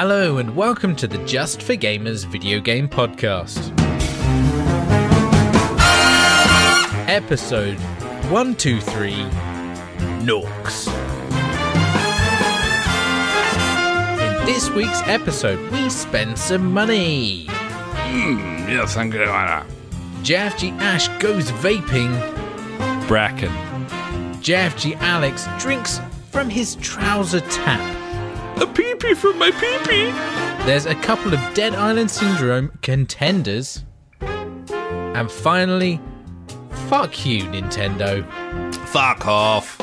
Hello and welcome to the Just for Gamers video game podcast. Episode 123, Norks. In this week's episode, we spend some money. Yes, I'm good. JfG Ash goes vaping. Bracken. JfG Alex drinks from his trouser tap. A pee-pee from my pee-pee. There's a couple of Dead Island Syndrome contenders. And finally, fuck you, Nintendo. Fuck off.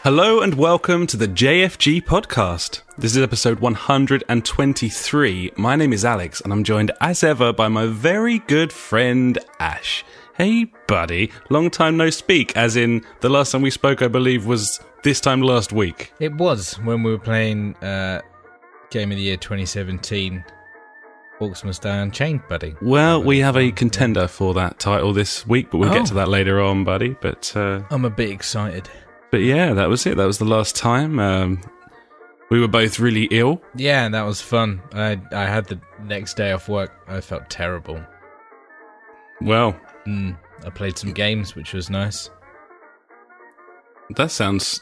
Hello and welcome to the JfG podcast. This is episode 123. My name is Alex and I'm joined as ever by my very good friend Ash. Hey buddy, long time no speak, as in the last time we spoke I believe was this time last week. It was when we were playing Game of the Year 2017, Orcs Must Die Unchained, buddy. Well, we have a contender for that title this week, but we'll get to that later on, buddy. But I'm a bit excited. But yeah, that was it. That was the last time. We were both really ill. Yeah, that was fun. I had the next day off work. I felt terrible. Well, I played some games, which was nice. That sounds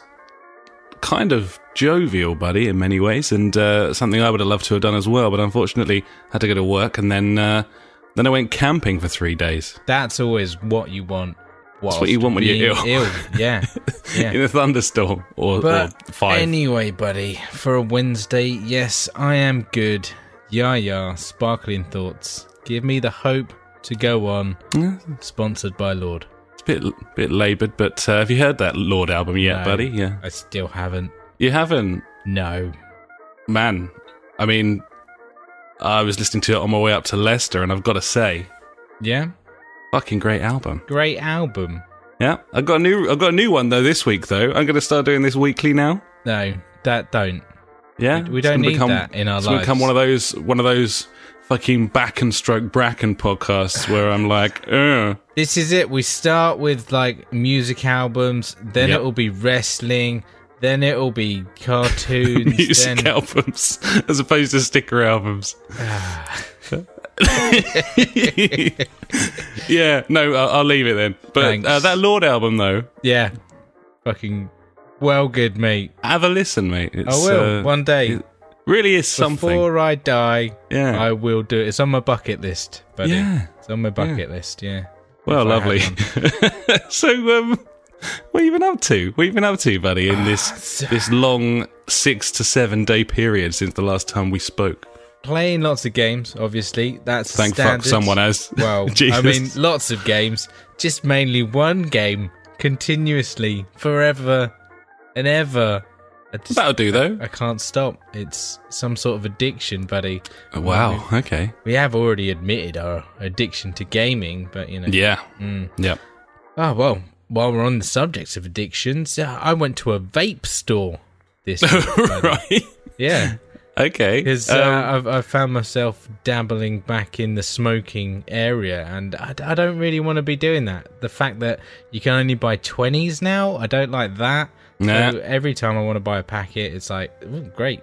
kind of jovial, buddy, in many ways, and something I would have loved to have done as well, but unfortunately had to go to work, and then I went camping for 3 days. That's always what you want. That's what you want when you're ill. Yeah. In a thunderstorm or 5. Anyway, buddy, for a Wednesday, yes, I am good. Yeah, sparkling thoughts. Give me the hope to go on. Sponsored by Lord. It's a bit laboured, but have you heard that Lord album yet, buddy? Yeah, I still haven't. You haven't? No. Man, I mean, I was listening to it on my way up to Leicester, and I've got to say, yeah, fucking great album. Great album. Yeah, I've got a new one though this week though. I'm going to start doing this weekly now. No, don't. Yeah, we don't need that in our lives. It's going to become one of those fucking back and stroke Bracken podcasts where I'm like, This is it. We start with like music albums, then it'll be wrestling, then it'll be cartoons, music albums as opposed to sticker albums. Yeah, no, I'll leave it then. But that Lord album, though, yeah, fucking well good, mate. Have a listen, mate. I will one day. It really is something. Before I die, I will do it. It's on my bucket list, buddy. Yeah, it's on my bucket list. Yeah. Well, lovely. So, what have you been up to? What have you been up to, buddy, in this long 6 to 7 day period since the last time we spoke? Playing lots of games, obviously. That's thank standard. Fuck someone has. Well, I mean, lots of games. Just mainly one game, continuously, forever and ever. That'll do, though. I can't stop. It's some sort of addiction, buddy. Oh, wow, okay. We have already admitted our addiction to gaming, but, you know. Yeah, yeah. Oh, well, while we're on the subject of addictions, I went to a vape store this week. Right. Yeah. Okay. Because I found myself dabbling back in the smoking area, and I don't really want to be doing that. The fact that you can only buy 20s now, I don't like that. Nah. So every time I want to buy a packet, it's like, ooh, great,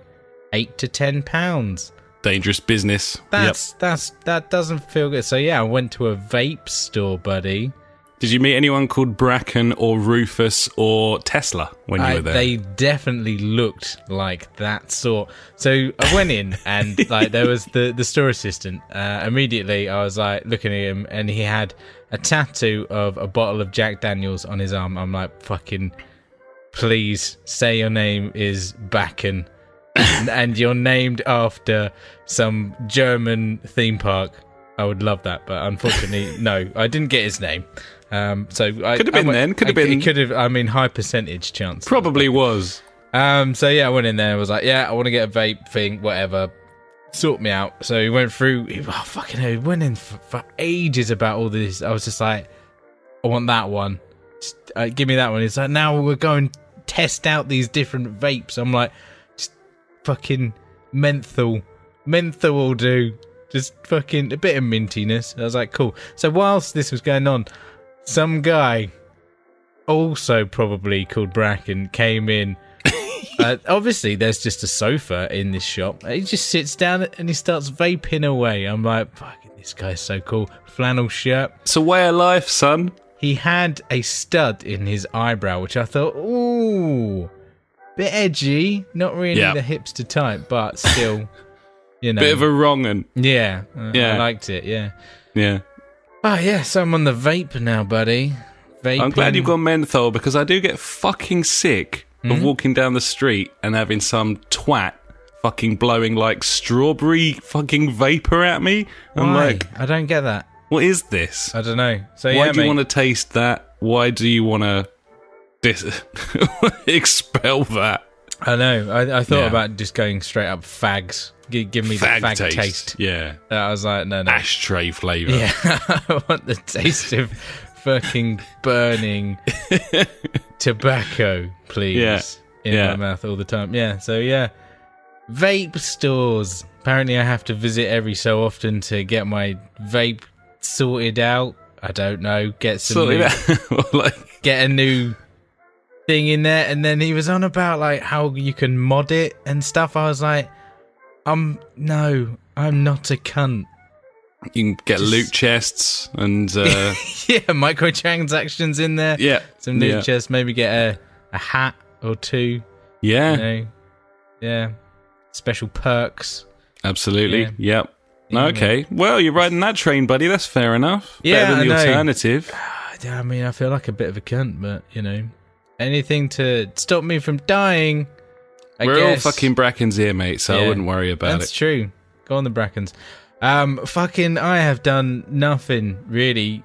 £8 to £10. Dangerous business. That doesn't feel good. So yeah, I went to a vape store, buddy. Did you meet anyone called Bracken or Rufus or Tesla when you were there? They definitely looked like that sort. So I went in and like there was the store assistant. Immediately I was like looking at him and he had a tattoo of a bottle of Jack Daniels on his arm. I'm like, fucking please say your name is Bracken and you're named after some German theme park. I would love that, but unfortunately, no, I didn't get his name. So I could have been then. Could have been. It could have. I mean, high percentage chance. Probably was. So yeah, I went in there. I was like, yeah, I want to get a vape thing, whatever. Sort me out. So he went through. Fucking hell, he went in for ages about all this. I was just like, I want that one. Just, give me that one. He's like, now we're going to test out these different vapes. I'm like, just fucking menthol will do. Just fucking a bit of mintiness. I was like, cool. So whilst this was going on, some guy, also probably called Bracken, came in. Obviously, there's just a sofa in this shop. He just sits down and he starts vaping away. I'm like, fucking, this guy's so cool. Flannel shirt. It's a way of life, son. He had a stud in his eyebrow, which I thought, ooh, bit edgy. Not really the hipster type, but still, you know. Bit of a wrong un. Yeah, I liked it, yeah. Yeah. Oh, yeah, so I'm on the vape now, buddy. Vaping. I'm glad you've got menthol, because I do get fucking sick of walking down the street and having some twat fucking blowing like strawberry fucking vapor at me. I'm like, I don't get that. What is this? I don't know. So why do you want to taste that? Why do you want to expel that? I know. I thought about just going straight up fags. Give me fag the fag taste. Yeah. I was like, no. Ashtray flavour. Yeah. I want the taste of fucking burning tobacco, please. In my mouth all the time. Yeah. So, yeah. Vape stores. Apparently, I have to visit every so often to get my vape sorted out. I don't know. Get a new thing in there. And then he was on about like how you can mod it and stuff. I was like, no, I'm not a cunt. You can get loot chests and yeah, microtransactions in there. Yeah, some loot chests. Maybe get a hat or two. Yeah, you know? Yeah. Special perks. Absolutely. Yeah. Yep. Okay. Well, you're riding that train, buddy. That's fair enough. Yeah, better than the alternative. I mean, I feel like a bit of a cunt, but you know, anything to stop me from dying. We're all fucking Brackens here, mate. So I wouldn't worry about it. That's true. Go on the Brackens. I have done nothing really.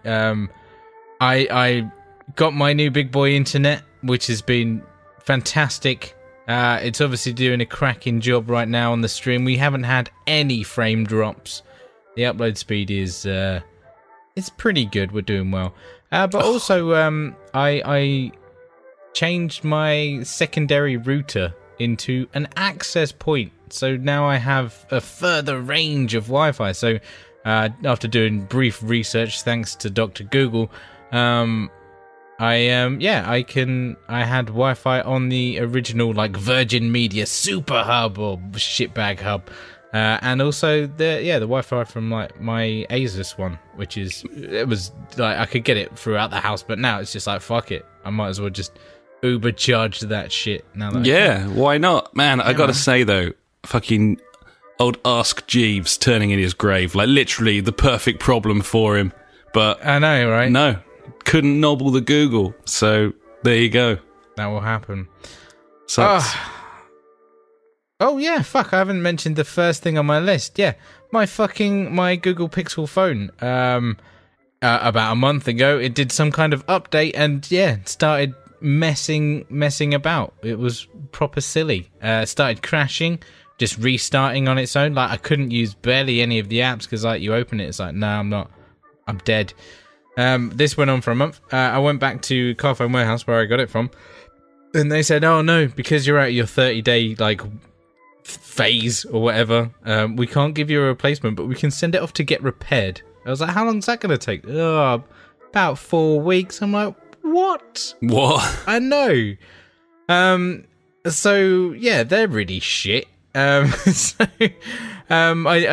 I got my new big boy internet, which has been fantastic. It's obviously doing a cracking job right now on the stream. We haven't had any frame drops. The upload speed is it's pretty good. We're doing well. But also, I changed my secondary router into an access point. So now I have a further range of Wi-Fi. So after doing brief research, thanks to Dr. Google, I had Wi-Fi on the original like Virgin Media Super Hub or shitbag hub, and also the Wi-Fi from like my Asus one, it was like I could get it throughout the house, but now it's just like fuck it, I might as well just Uber charge that shit now. Why not, man? I gotta say though, fucking old Ask Jeeves turning in his grave, like literally the perfect problem for him, but I know, right? No. Couldn't nobble the Google, so there you go. That will happen. Sucks. Oh yeah, fuck! I haven't mentioned the first thing on my list. Yeah, my Google Pixel phone. About a month ago, it did some kind of update, and started messing about. It was proper silly. Started crashing, just restarting on its own. Like I couldn't use barely any of the apps because like you open it, it's like no, I'm not. I'm dead. This went on for a month. I went back to Carphone Warehouse where I got it from, and they said, "Oh no, because you're out of your 30-day like phase or whatever, we can't give you a replacement, but we can send it off to get repaired." I was like, "How long is that going to take?" "Oh, about 4 weeks." I'm like, "What?" I know. So yeah, they're really shit. I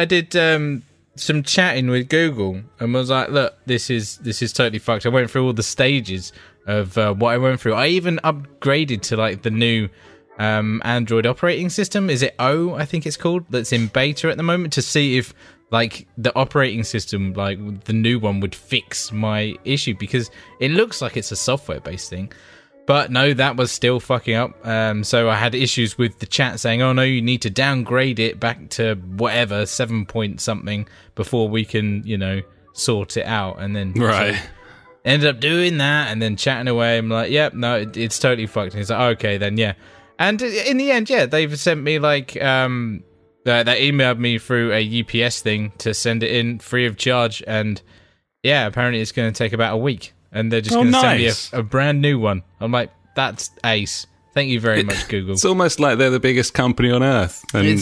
did some chatting with Google and was like, look, this is totally fucked. I went through all the stages of what I went through. I even upgraded to like the new Android operating system. Is it O, I think it's called, that's in beta at the moment, to see if like the operating system, like the new one, would fix my issue, because it looks like it's a software based thing. But no, that was still fucking up. So I had issues with the chat saying, oh no, you need to downgrade it back to whatever, 7 point something, before we can, sort it out. And then ended up doing that and then chatting away. I'm like, yep, no, it's totally fucked. And he's like, okay, then yeah. And in the end, they've sent me like, they emailed me through a UPS thing to send it in free of charge. And yeah, apparently it's going to take about a week. And they're just going to send me a brand new one. I'm like, that's ace. Thank you very much, Google. It's almost like they're the biggest company on earth. And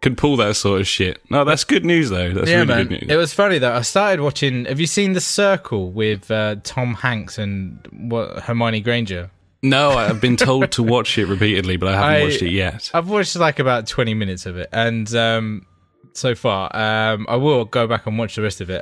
could pull that sort of shit. No, that's good news though. That's really good news. It was funny though. I started watching. Have you seen The Circle with Tom Hanks and Hermione Granger? No, I've been told to watch it repeatedly, but I haven't watched it yet. I've watched like about 20 minutes of it, and so far, I will go back and watch the rest of it.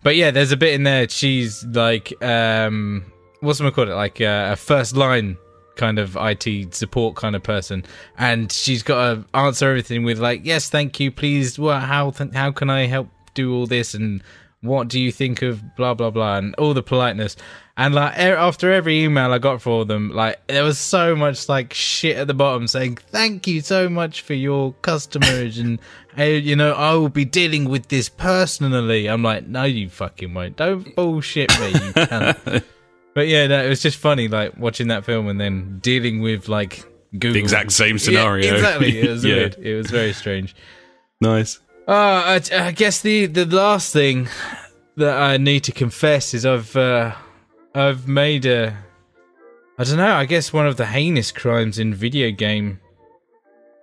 But yeah, there's a bit in there. She's like, what's it called? Like a first line kind of IT support kind of person, and she's got to answer everything with like, yes, thank you, please. How can I help do all this? And what do you think of blah blah blah, and all the politeness. And like after every email I got for them, like there was so much like shit at the bottom saying thank you so much for your customers, and you know, I will be dealing with this personally. I'm like, no, you fucking won't. Don't bullshit me, you cunt. But yeah, no, it was just funny, like watching that film and then dealing with like Google. The exact same scenario. Yeah, exactly. It was weird. It was very strange. Nice. I guess the last thing that I need to confess is I've made I don't know, I guess one of the heinous crimes in video gaming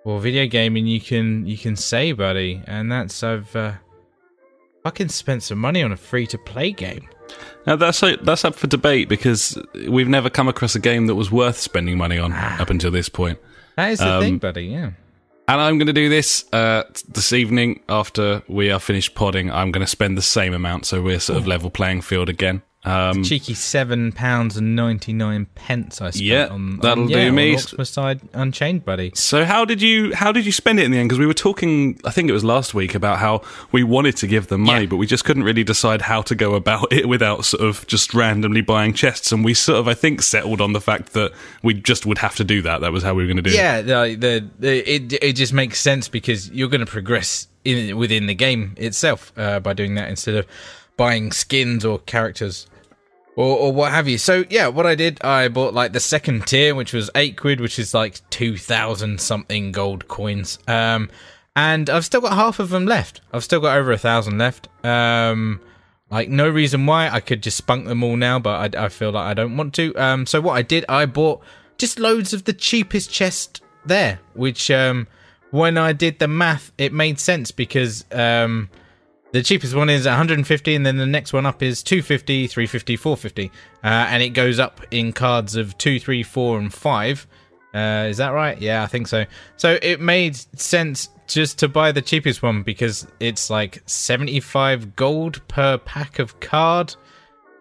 you can say, buddy, and that's I've fucking spent some money on a free-to-play game. Now that's up for debate because we've never come across a game that was worth spending money on up until this point. That is the thing, buddy, yeah. And I'm going to do this this evening after we are finished podding. I'm going to spend the same amount, so we're sort of level playing field again. Cheeky £7.99 I spent on that'll do me. Norks Side Unchained, buddy. So how did you spend it in the end? Because we were talking, I think it was last week, about how we wanted to give them money, but we just couldn't really decide how to go about it without sort of just randomly buying chests. And we sort of, I think, settled on the fact that we just would have to do that. That was how we were going to do it. Yeah, it just makes sense because you're going to progress within the game itself by doing that instead of buying skins or characters or what have you. So yeah, what I did, I bought like the second tier, which was £8, which is like 2,000 something gold coins. And I've still got half of them left. I've still got over 1,000 left. Like no reason why. I could just spunk them all now, but I feel like I don't want to. So what I did, I bought just loads of the cheapest chest there, which when I did the math, it made sense because the cheapest one is 150, and then the next one up is 250, 350, 450. And it goes up in cards of 2, 3, 4, and 5. Is that right? Yeah, I think so. So it made sense just to buy the cheapest one because it's like 75 gold per pack of card.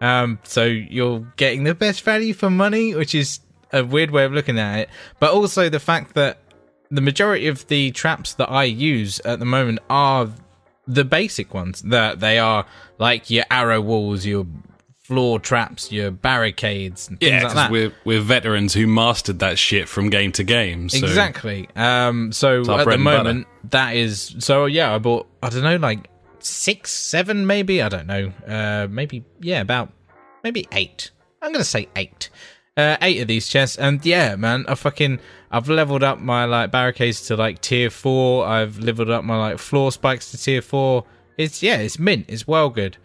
So you're getting the best value for money, which is a weird way of looking at it. But also the fact that the majority of the traps that I use at the moment are the basic ones. That they are like your arrow walls, your floor traps, your barricades, and things like that. We're veterans who mastered that shit from game to game. So. Exactly. So at the moment, that is. So yeah, I bought, I don't know, like 6, 7 maybe. I don't know. Maybe, yeah, about maybe 8. I'm gonna say 8. 8 of these chests, and yeah, man, I've leveled up my like barricades to like tier 4. I've leveled up my like floor spikes to tier 4. It's mint. It's well good.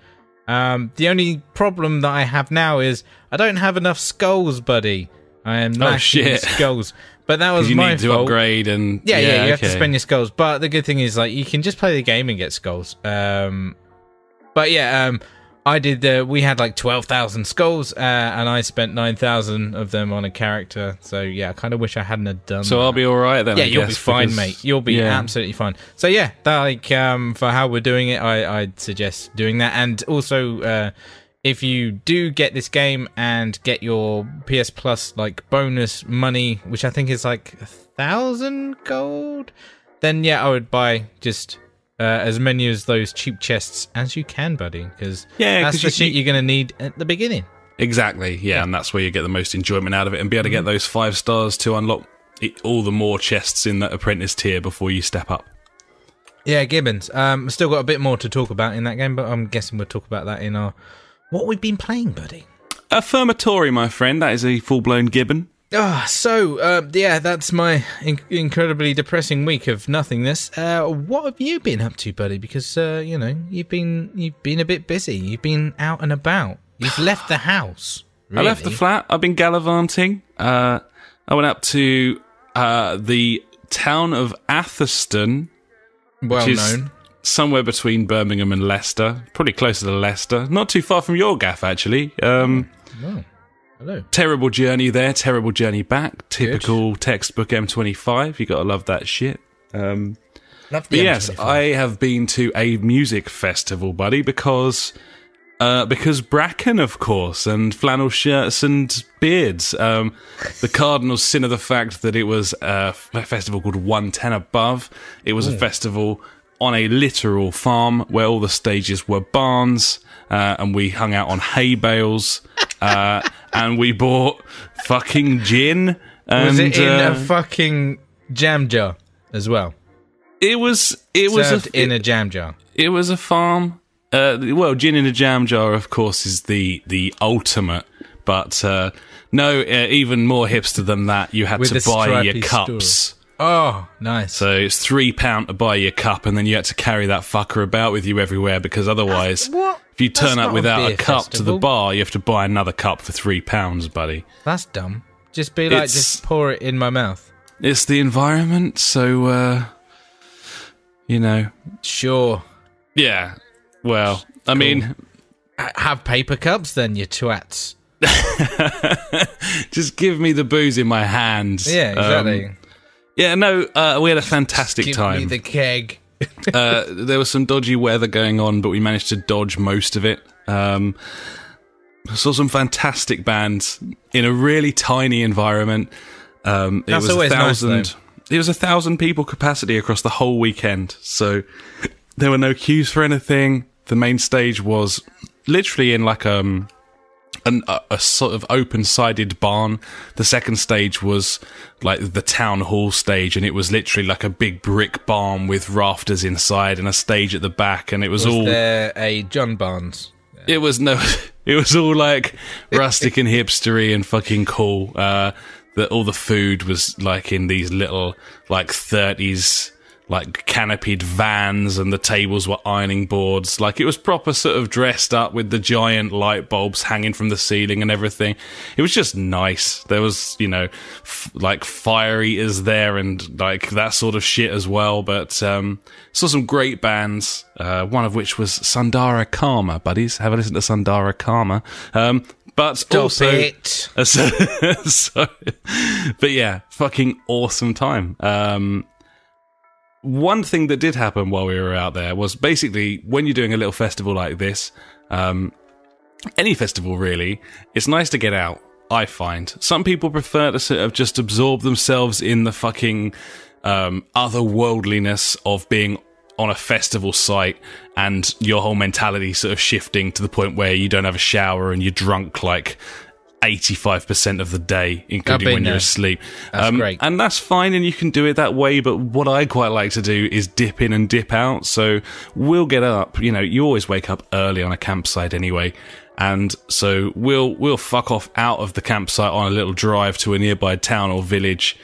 The only problem that I have now is I don't have enough skulls, buddy. I am lacking skulls. But that was my fault. You need to upgrade and yeah, you have to spend your skulls. But the good thing is like you can just play the game and get skulls. But yeah, I did. We had like 12,000 skulls, and I spent 9,000 of them on a character. So yeah, I kind of wish I hadn't have done. So that. I'll be all right then. Yeah, you'll be fine, mate. You'll be absolutely fine. So yeah, like for how we're doing it, I'd suggest doing that. And also, if you do get this game and get your PS Plus like bonus money, which I think is like 1,000 gold, then yeah, I would buy just. As many of those cheap chests as you can, buddy, because that's the shit you're going to need at the beginning. Exactly, yeah, and that's where you get the most enjoyment out of it, and be able to get those 5 stars to unlock all the more chests in that apprentice tier before you step up. Yeah, Gibbons. Still got a bit more to talk about in that game, but I'm guessing we'll talk about that in our what we've been playing, buddy. Affirmatory, my friend. That is a full-blown Gibbon. Yeah, that's my incredibly depressing week of nothingness. What have you been up to, buddy? Because you know, you've been a bit busy. You've been out and about. You've left the house. Really. I left the flat. I've been gallivanting. I went up to the town of Atherstone Well which is known. somewhere between Birmingham and Leicester, probably closer to Leicester. Not too far from your gaff, actually. Oh, hello. Terrible journey there, terrible journey back. Typical textbook M25. You gotta love that shit. Love the Yes, M25. I have been to a music festival, buddy, because Bracken, of course, and flannel shirts and beards. The cardinal sin of the fact that it was a festival called 110 Above. It was a festival on a literal farm where all the stages were barns, and we hung out on hay bales, and we bought fucking gin. And, Was it in a fucking jam jar as well? It was Served in a jam jar. It was a farm. Well, gin in a jam jar, of course, is the ultimate. But no, even more hipster than that. You had With to the buy your stripy cups. store. Oh, nice. So it's £3 to buy your cup, and then you had to carry that fucker about with you everywhere, because otherwise, What? if you turn That's up not without a beer cup to the festival. bar, you have to buy another cup for £3, buddy. That's dumb. Just be like, just pour it in my mouth. It's the environment, so you know. Sure. Yeah. Well, I mean, Have paper cups then, you twats. just give me the booze in my hands. Yeah, exactly. Yeah, no, we had a fantastic Give time. me the keg. There was some dodgy weather going on, but we managed to dodge most of it. Saw some fantastic bands in a really tiny environment. It That's was always nice, though. It was 1,000 people capacity across the whole weekend, so there were no queues for anything. The main stage was literally in like a sort of open-sided barn. The second stage was like the town hall stage, and it was literally like a big brick barn with rafters inside and a stage at the back, and it was all... Was there a John Barnes? It was all like rustic and hipstery and fucking cool. That all the food was like in these little like 30s like canopied vans, and the tables were ironing boards. Like, it was proper sort of dressed up with the giant light bulbs hanging from the ceiling and everything. It was just nice. There was, you know, like fire eaters there and like that sort of shit as well. But saw some great bands, one of which was Sundara Karma, buddies. Have a listen to Sundara Karma. But Stop also, it. but yeah, fucking awesome time. One thing that did happen while we were out there was basically when you're doing a little festival like this, any festival really, it's nice to get out, I find. Some people prefer to sort of just absorb themselves in the fucking otherworldliness of being on a festival site, and your whole mentality sort of shifting to the point where you don't have a shower and you're drunk like 85% of the day, including when you're asleep. That's great. And that's fine, and you can do it that way, but what I quite like to do is dip in and dip out. So we'll get up, you know, you always wake up early on a campsite anyway, and so we'll fuck off out of the campsite on a little drive to a nearby town or village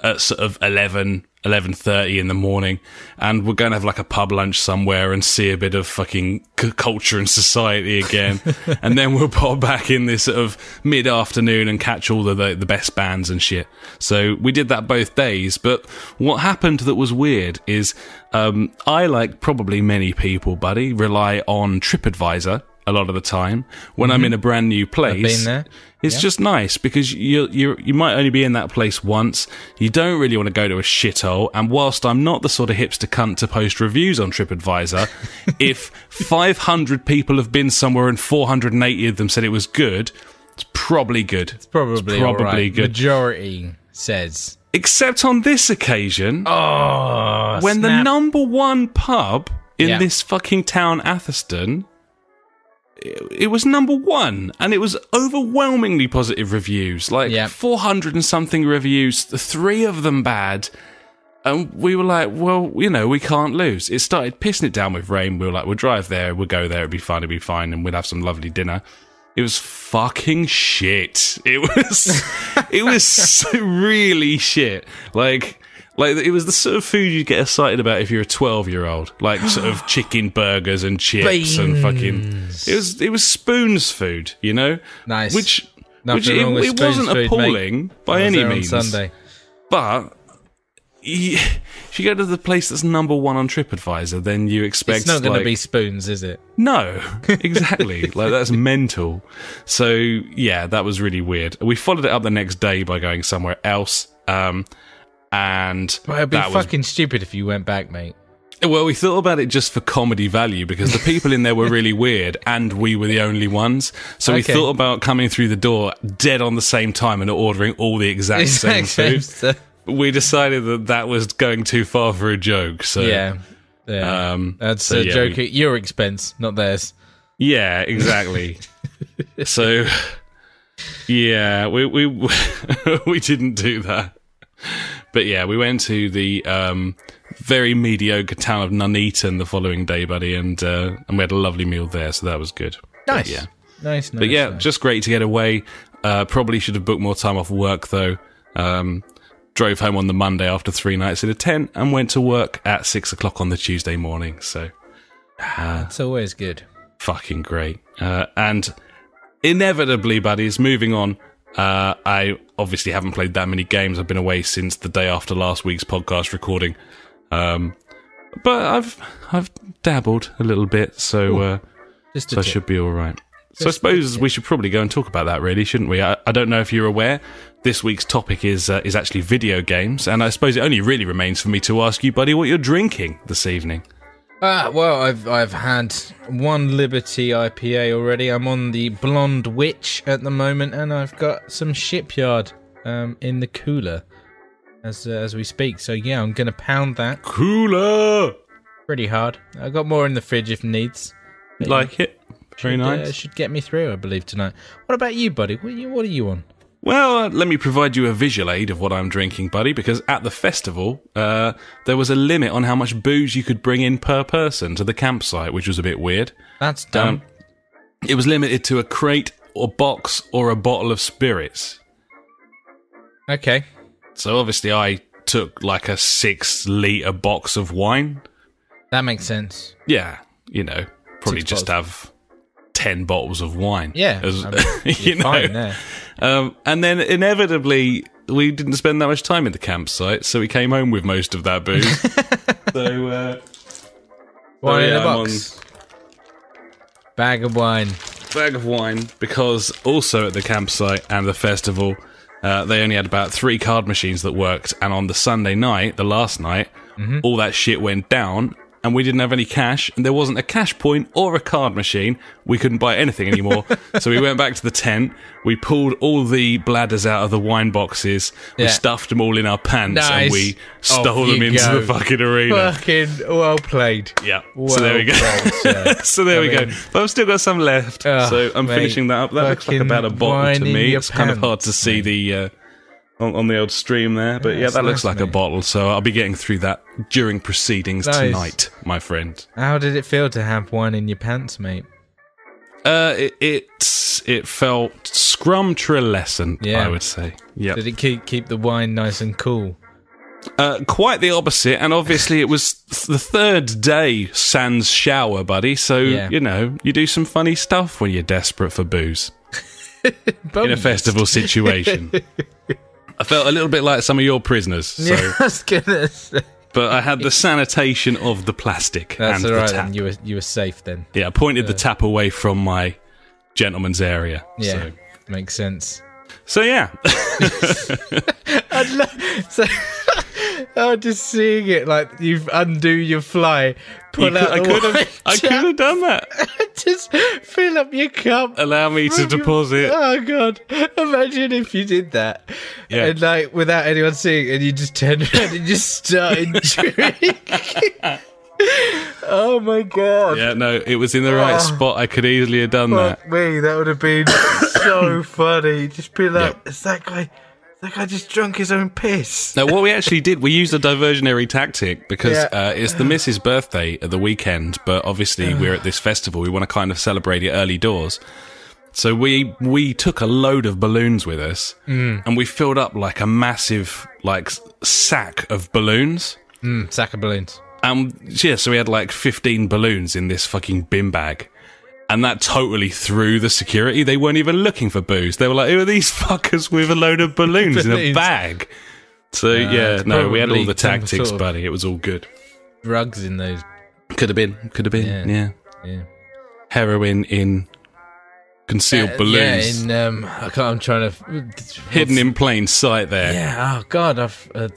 at sort of 11:30 in the morning, and we're going to have like a pub lunch somewhere and see a bit of fucking culture and society again. And then we'll pop back in this sort of mid-afternoon and catch all the best bands and shit. So we did that both days. But what happened that was weird is I, like probably many people, buddy, rely on TripAdvisor a lot of the time when I'm in a brand new place. I've been there. It's just nice because you might only be in that place once. You don't really want to go to a shithole. And whilst I'm not the sort of hipster cunt to post reviews on TripAdvisor, if 500 people have been somewhere and 480 of them said it was good, it's probably good. It's probably right. good. Majority says. Except on this occasion, when the number one pub in this fucking town, Atherstone, it was number one, and it was overwhelmingly positive reviews, like 400 and something reviews, 3 of them bad, and we were like, well, you know, we can't lose. It started pissing it down with rain. We were like, we'll drive there, we'll go there, it'll be fine, and we'll have some lovely dinner. It was fucking shit. It was really shit. Like it was the sort of food you get excited about if you're a 12-year-old, like sort of chicken burgers and chips and fucking. It was Spoon's food, you know. Nice. Which it wasn't appalling by any means. Sunday. But if you go to the place that's number one on TripAdvisor, then you expect it's not going to be Spoons, is it? No, exactly. Like, that's mental. So yeah, that was really weird. We followed it up the next day by going somewhere else. And well, it'd be fucking stupid if you went back, mate. Well, we thought about it just for comedy value because the people in there were really weird and we were the only ones. So we thought about coming through the door dead on the same time and ordering all the exact same food. We decided that was going too far for a joke. So yeah. That's a joke at your expense, not theirs. Yeah, exactly. So yeah, we we didn't do that. But yeah, we went to the very mediocre town of Nuneaton the following day, buddy, and we had a lovely meal there, so that was good. Nice. But, yeah. Nice. But yeah, just great to get away. Probably should have booked more time off work, though. Drove home on the Monday after 3 nights in a tent and went to work at 6 o'clock on the Tuesday morning, so... it's always good. Fucking great. And inevitably, buddies, moving on, I obviously haven't played that many games. I've been away since the day after last week's podcast recording. But I've dabbled a little bit, so I should be all right. So I suppose we should probably go and talk about that, really, shouldn't we? I don't know if you're aware, this week's topic is actually video games, and I suppose it only really remains for me to ask you, buddy, what you're drinking this evening. Well, I've had one Liberty IPA already. I'm on the Blonde Witch at the moment, and I've got some Shipyard in the cooler as we speak. So yeah, I'm gonna pound that cooler pretty hard. I got more in the fridge if needs. Like it. Very nice. Should get me through, I believe, tonight. What about you, buddy? What are you on? Well, let me provide you a visual aid of what I'm drinking, buddy, because at the festival, there was a limit on how much booze you could bring in per person to the campsite, which was a bit weird. That's dumb. It was limited to a crate or box or a bottle of spirits. Okay. So obviously I took like a 6-litre box of wine. That makes sense. Yeah, probably just have 10 bottles of wine. Yeah, you're fine there. And then inevitably we didn't spend that much time in the campsite, so we came home with most of that booze. Wine in a box. Bag of wine, because also at the campsite and the festival, they only had about 3 card machines that worked, and on the Sunday night, the last night, all that shit went down, and we didn't have any cash, and there wasn't a cash point or a card machine. We couldn't buy anything anymore. So we went back to the tent, we pulled all the bladders out of the wine boxes, we stuffed them all in our pants, and we stole them into the fucking arena. Fucking well played. Yeah. So there we go. So there we go. But I've still got some left, so I'm finishing that up. That looks like about a bottle to me. It's kind of hard to see the... on the old stream there, but yeah, that looks like a bottle, so I'll be getting through that during proceedings tonight, my friend. How did it feel to have wine in your pants, mate? It felt scrumtrelescent, I would say. Yeah. Did it keep the wine nice and cool? Quite the opposite, and obviously it was the third day sans shower, buddy, so, you do some funny stuff when you're desperate for booze. In a festival situation. I felt a little bit like some of your prisoners. So. Yeah, I was gonna say. But I had the sanitation of the plastic and the tap. Then. You were safe then. Yeah, I pointed the tap away from my gentleman's area. Yeah, makes sense. So yeah. Just seeing it, like you undo your fly, I could have done that. Just fill up your cup. Allow me to deposit. Oh god! Imagine if you did that, and like without anyone seeing, and you just turned around and just started drinking. Oh my god! Yeah, no, it was in the right spot. I could easily have done that. Me, that would have been so funny. Just be like, "Is that guy?" That guy just drunk his own piss. Now, what we actually did, we used a diversionary tactic because it's the missus' birthday at the weekend, but obviously we're at this festival. We want to kind of celebrate it early doors. So we took a load of balloons with us and we filled up like a massive sack of balloons. Sack of balloons. So we had like 15 balloons in this fucking bin bag. And that totally threw the security. They weren't even looking for booze. They were like, who are these fuckers with a load of balloons in a bag? So yeah, no, we had all the some tactics, sort of buddy. It was all good. drugs in those. Could have been. Yeah. Heroin in concealed balloons. Yeah, I'm trying to Hidden in plain sight there. Yeah. Oh God,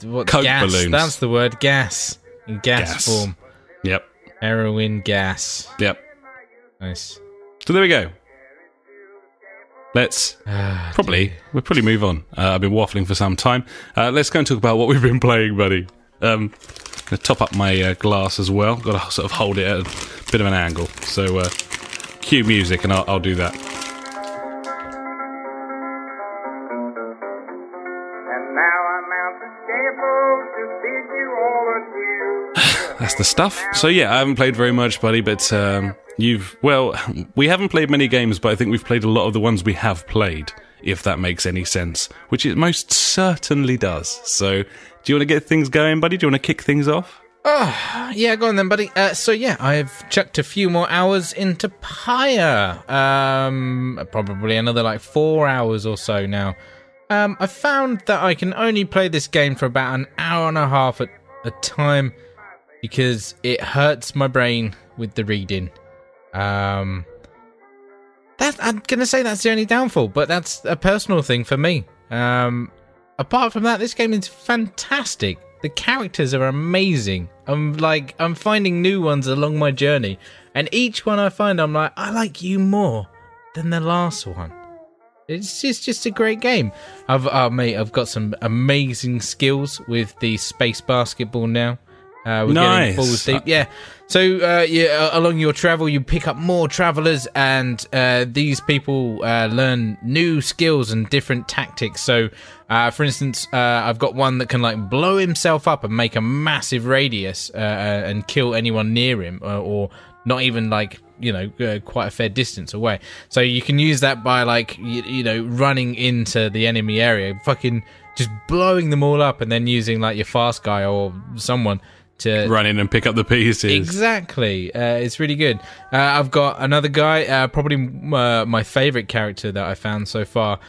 what Coke gas? balloons. That's the word. Gas in gas form. Yep. Heroin gas. Yep. Nice. So there we go. Let's we'll probably move on. I've been waffling for some time. Let's go and talk about what we've been playing, buddy. I'm gonna top up my glass as well. Got to sort of hold it at a bit of an angle. So cue music, and I'll do that. That's the stuff. So yeah, I haven't played very much, buddy, but we haven't played many games, but I think we've played a lot of the ones we have played, if that makes any sense, which it most certainly does. So, do you want to get things going, buddy? Do you want to kick things off? Oh, yeah, go on then, buddy. So yeah, I've chucked a few more hours into Pyre. Probably another 4 hours or so now. I found that I can only play this game for about an hour and a half at a time, because it hurts my brain with the reading. I'm gonna say that's the only downfall, but that's a personal thing for me. Apart from that, this game is fantastic. The characters are amazing. I'm finding new ones along my journey, and each one I find, I'm like, I like you more than the last one. It's just a great game. I've got some amazing skills with the space basketball now. We're nice. Getting balls deep. Yeah. So along your travel, you pick up more travelers, and these people learn new skills and different tactics. So, for instance, I've got one that can blow himself up and make a massive radius and kill anyone near him, or not even quite a fair distance away. So you can use that by running into the enemy area, fucking just blowing them all up, and then using your fast guy or someone to run in and pick up the pieces. Exactly. It's really good. I've got another guy, probably my favourite character that I found so far.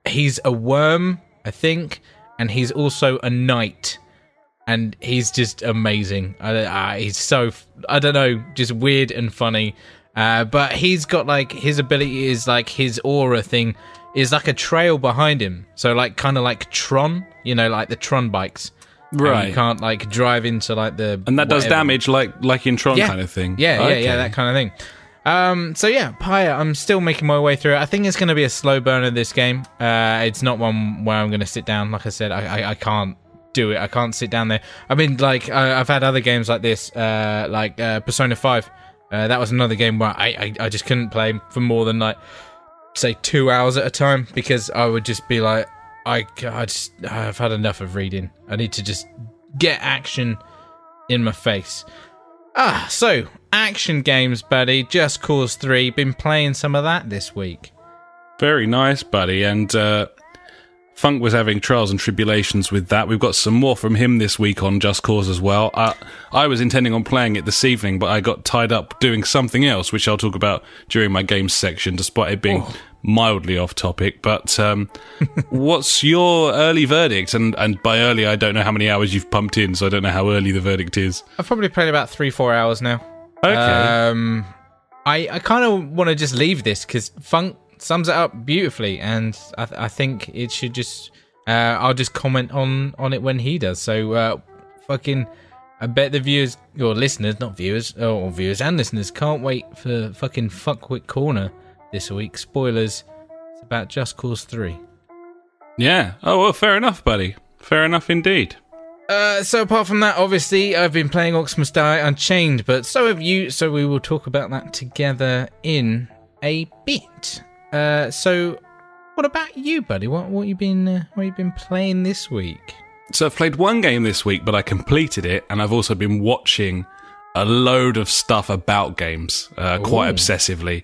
He's a worm, I think, and he's also a knight. And he's just amazing. He's so, I don't know, just weird and funny. But he's got his ability is his aura thing is like a trail behind him. So kind of like Tron, the Tron bikes. Right. And you can't drive into the and that does whatever. Damage like in Tron kind of thing. Yeah, that kind of thing. So yeah, Pyre, I'm still making my way through it. I think it's going to be a slow burner, this game. It's not one where I'm going to sit down. Like I said, I can't do it. I can't sit down there. I mean, I've had other games like this, Persona 5. That was another game where I just couldn't play for more than say 2 hours at a time, because I would just be I've had enough of reading. I need to just get action in my face. So action games, buddy. Just Cause 3. Been playing some of that this week. Very nice, buddy. And Funk was having trials and tribulations with that. We've got some more from him this week on Just Cause as well. I was intending on playing it this evening, but I got tied up doing something else, which I'll talk about during my games section, despite it being mildly off topic. But what's your early verdict? And by early, I don't know how many hours you've pumped in, so I don't know how early the verdict is. I've probably played about 3-4 hours now. Okay. I kind of want to just leave this, because Funk sums it up beautifully, and I think it should just I'll just comment on it when he does. So I bet the viewers or listeners, not viewers, or viewers and listeners, can't wait for fucking Fuckwit Corner this week. Spoilers, it's about Just Cause 3. Yeah. Oh, well, fair enough, buddy. Fair enough indeed. So apart from that, obviously, I've been playing Orcs Must Die Unchained, but so have you, so we will talk about that together in a bit. So what about you, buddy? What you been playing this week? So I've played one game this week, but I completed it, and I've also been watching a load of stuff about games, quite obsessively.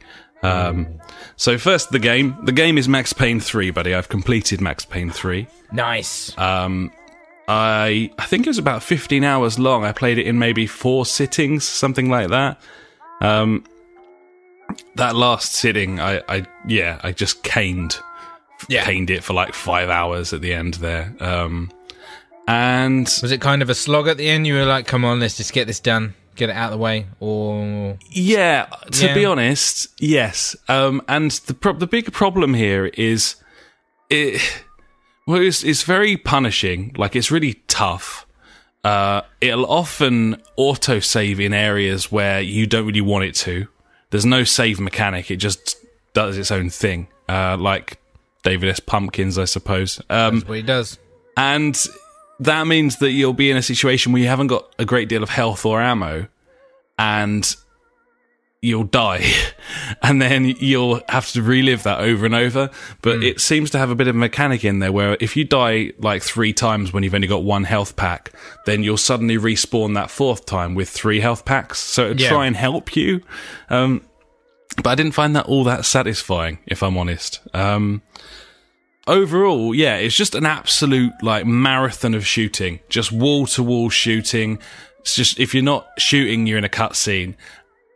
So first, the game. The game is Max Payne 3, buddy. I've completed Max Payne 3. Nice. I think it was about 15 hours long. I played it in maybe 4 sittings, something like that. That last sitting, I just caned caned it for like 5 hours at the end there. And was it kind of a slog at the end? You were like, come on, let's just get this done, get it out of the way, or to be honest, yes. And the big problem here is it's very punishing. Like, it's really tough. It'll often autosave in areas where you don't really want it to. There's no save mechanic. It just does its own thing. Like David S. Pumpkins, I suppose. That's what he does. And that means that you'll be in a situation where you haven't got a great deal of health or ammo, and you'll die, and then you'll have to relive that over and over. But it seems to have a bit of a mechanic in there where if you die like 3 times when you've only got 1 health pack, then you'll suddenly respawn that 4th time with 3 health packs. So it'll try and help you. But I didn't find that all that satisfying, if I'm honest. Overall, yeah, it's just an absolute like marathon of shooting, just wall-to-wall shooting. It's just, if you're not shooting, you're in a cutscene.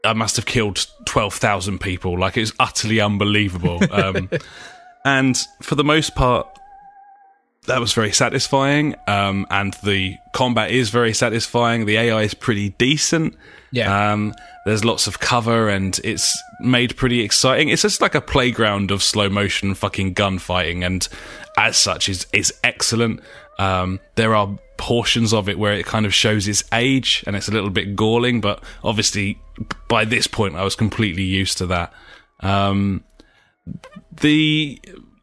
I must have killed 12,000 people. Like, it's utterly unbelievable. And for the most part, that was very satisfying. And the combat is very satisfying. The AI is pretty decent. Yeah. There's lots of cover, and it's made pretty exciting. It's just like a playground of slow motion fucking gunfighting, and as such is excellent. There are portions of it where it kind of shows its age, and it's a little bit galling, but obviously by this point I was completely used to that.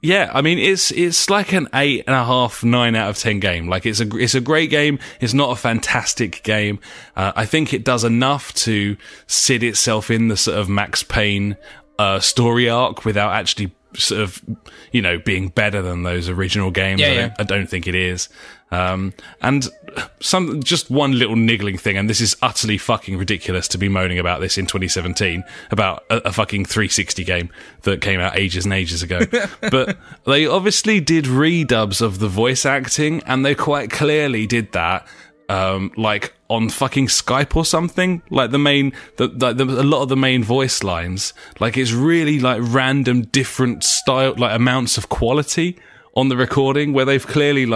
Yeah, I mean, it's like an 8.5, 9 out of 10 game. Like, it's a great game. It's not a fantastic game. I think it does enough to sit itself in the sort of Max Payne story arc without actually sort of, being better than those original games. I don't think it is. And just one little niggling thing, and this is utterly fucking ridiculous to be moaning about this in 2017, about a fucking 360 game that came out ages and ages ago. But they obviously did redubs of the voice acting, and they quite clearly did that, like on fucking Skype or something. Like a lot of the main voice lines, like, it's really like random different style, like amounts of quality on the recording, where they've clearly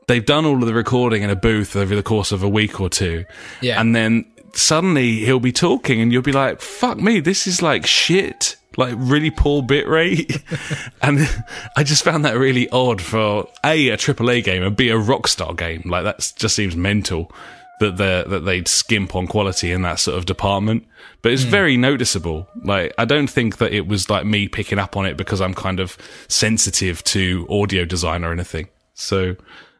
they've done all of the recording in a booth over the course of a week or two. Yeah. And then suddenly he'll be talking and you'll be like, fuck me, this is like shit. Like, really poor bitrate. And I just found that really odd for A, a AAA game, and B, a Rockstar game. Like, that just seems mental that they'd skimp on quality in that sort of department. But it's very noticeable. Like, I don't think that it was like me picking up on it because I'm kind of sensitive to audio design or anything. So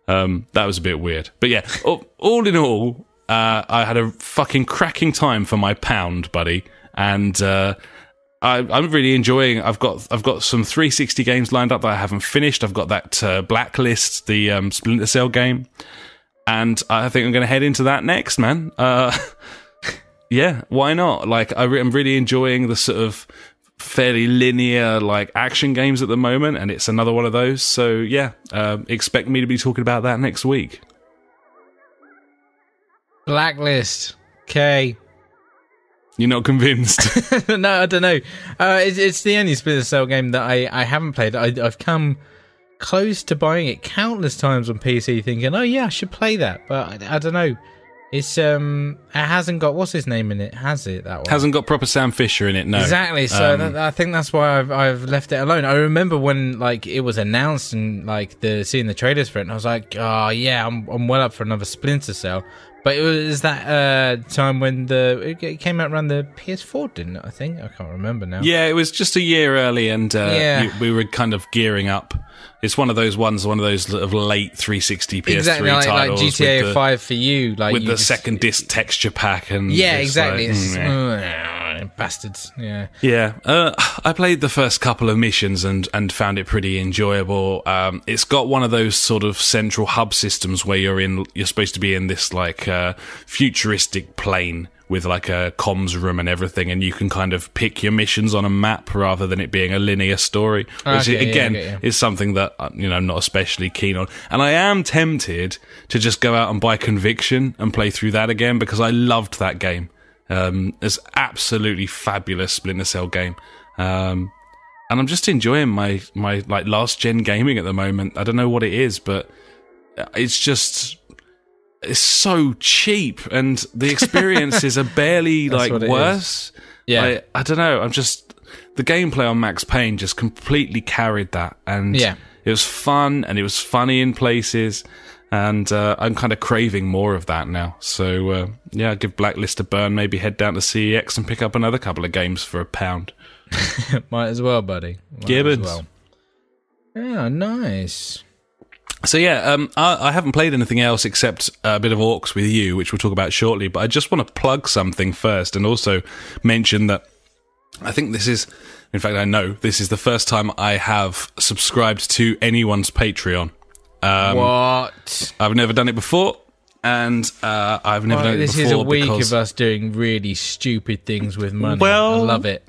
that was a bit weird. But yeah, all in all, I had a fucking cracking time for my £1, buddy. And I'm really enjoying. I've got some 360 games lined up that I haven't finished. I've got that Blacklist, the Splinter Cell game, and I think I'm going to head into that next, man. Yeah, why not? Like, I'm really enjoying the sort of fairly linear like action games at the moment, and it's another one of those. So yeah, expect me to be talking about that next week. Blacklist. Okay. You're not convinced? No, I don't know. It's the only Splinter Cell game that I haven't played. I've come close to buying it countless times on PC, thinking, oh yeah, I should play that, but I don't know. It's it hasn't got, what's his name in it, has it? That one hasn't got proper Sam Fisher in it. No, exactly. So I think that's why I've left it alone. I remember when like it was announced and like seeing the trailers for it, and I was like, oh yeah, I'm well up for another Splinter Cell. But it was that time when it came out around the PS4, didn't it? I think, I can't remember now. Yeah, it was just a year early, and we were kind of gearing up. It's one of those sort of late 360 PS3 exactly, titles, like GTA 5 for you, like with the second disc texture pack, and exactly. Bastards. Yeah. I played the first couple of missions and found it pretty enjoyable. It's got one of those sort of central hub systems where you're supposed to be in this like futuristic plane with like a comms room and everything, and you can kind of pick your missions on a map rather than it being a linear story, which is something that I'm not especially keen on. And I am tempted to just go out and buy Conviction and play through that again, because I loved that game. It's absolutely fabulous Splinter Cell game. and I'm just enjoying my like last gen gaming at the moment. I don't know what it is, but it's so cheap, and the experiences are barely like worse. Yeah, I don't know. The gameplay on Max Payne just completely carried that, and it was fun, and it was funny in places, and I'm kind of craving more of that now. So I'll give Blacklist a burn, maybe head down to CEX and pick up another couple of games for £1. Might as well, buddy. Gibbons. Yeah, nice. So I haven't played anything else except a bit of Orcs with you, which we'll talk about shortly, but I just want to plug something first and also mention that I think this is, in fact I know, this is the first time I have subscribed to anyone's Patreon. What? I've never done it before, and I've never done it before. This is a week of us doing really stupid things with money. Well, I love it.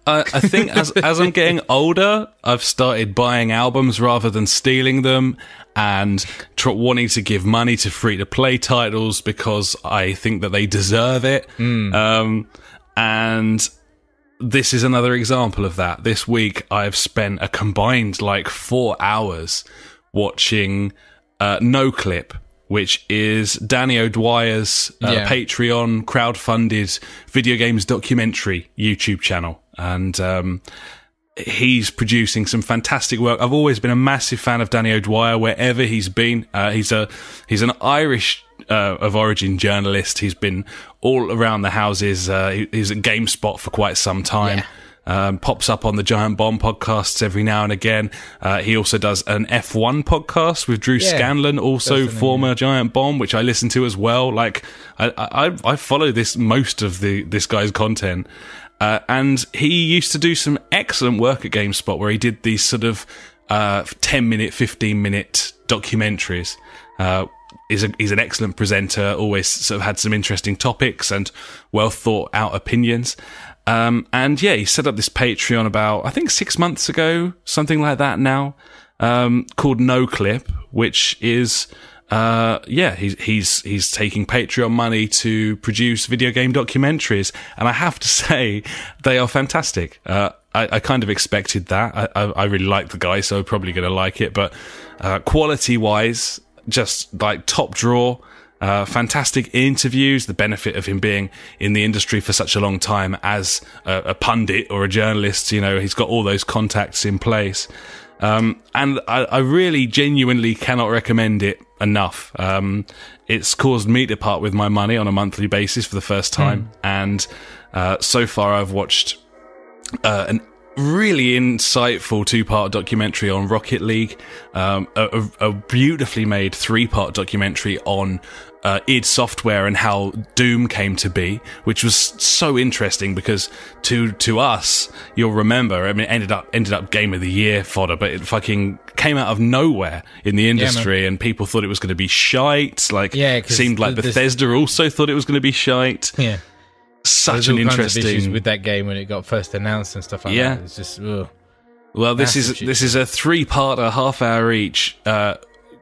I think as I'm getting older, I've started buying albums rather than stealing them, and wanting to give money to free-to-play titles because I think that they deserve it. And this is another example of that. This week, I've spent a combined 4 hours watching No Clip, which is Danny O'Dwyer's Patreon crowdfunded video games documentary YouTube channel. And he's producing some fantastic work. I've always been a massive fan of Danny O'Dwyer wherever he's been. He's an Irish of origin journalist. He's been all around the houses. He's at GameSpot for quite some time. Pops up on the Giant Bomb podcasts every now and again. He also does an F1 podcast with Drew Scanlon, also former Giant Bomb, which I listen to as well. I follow most of this guy's content. And he used to do some excellent work at GameSpot where he did these sort of 10-minute, 15-minute documentaries. He's an excellent presenter, always sort of had some interesting topics and well-thought-out opinions. He set up this Patreon about, I think 6 months ago, something like that now, called No Clip, which is... he's taking Patreon money to produce video game documentaries, and I have to say they are fantastic. I kind of expected that. I really like the guy, so I'm probably going to like it. But quality wise, just top drawer. Fantastic interviews. The benefit of him being in the industry for such a long time as a pundit or a journalist, he's got all those contacts in place. And I really genuinely cannot recommend it enough. It's caused me to part with my money on a monthly basis for the first time. And so far I've watched an really insightful 2-part documentary on Rocket League, a beautifully made 3-part documentary on id Software and how Doom came to be, which was so interesting because to us, you'll remember, I mean, it ended up Game of the Year fodder, but it fucking came out of nowhere in the industry, and people thought it was going to be shite. It seemed like Bethesda also thought it was going to be shite. Yeah. Such an interesting issues with that game when it got first announced and stuff like that. It's just well, this is a 3-parter, half-hour each.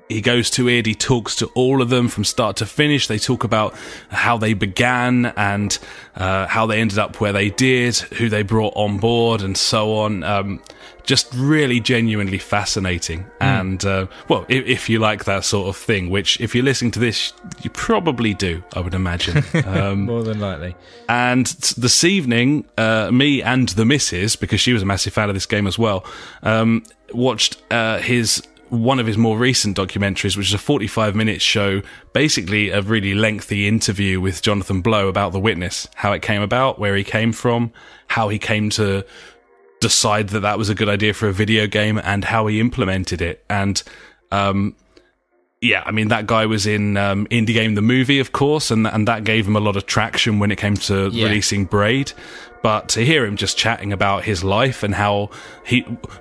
He goes to id, he talks to all of them from start to finish. They talk about how they began and how they ended up where they did, who they brought on board, and so on. Just really genuinely fascinating. And, if you like that sort of thing, which if you're listening to this, you probably do, I would imagine. More than likely. And this evening, me and the missus, because she was a massive fan of this game as well, watched one of his more recent documentaries, which is a 45-minute show, basically a really lengthy interview with Jonathan Blow about The Witness, how it came about, where he came from, how he came to decide that was a good idea for a video game, and how he implemented it. And that guy was in Indie Game the Movie, of course, and that gave him a lot of traction when it came to releasing Braid. But to hear him just chatting about his life and how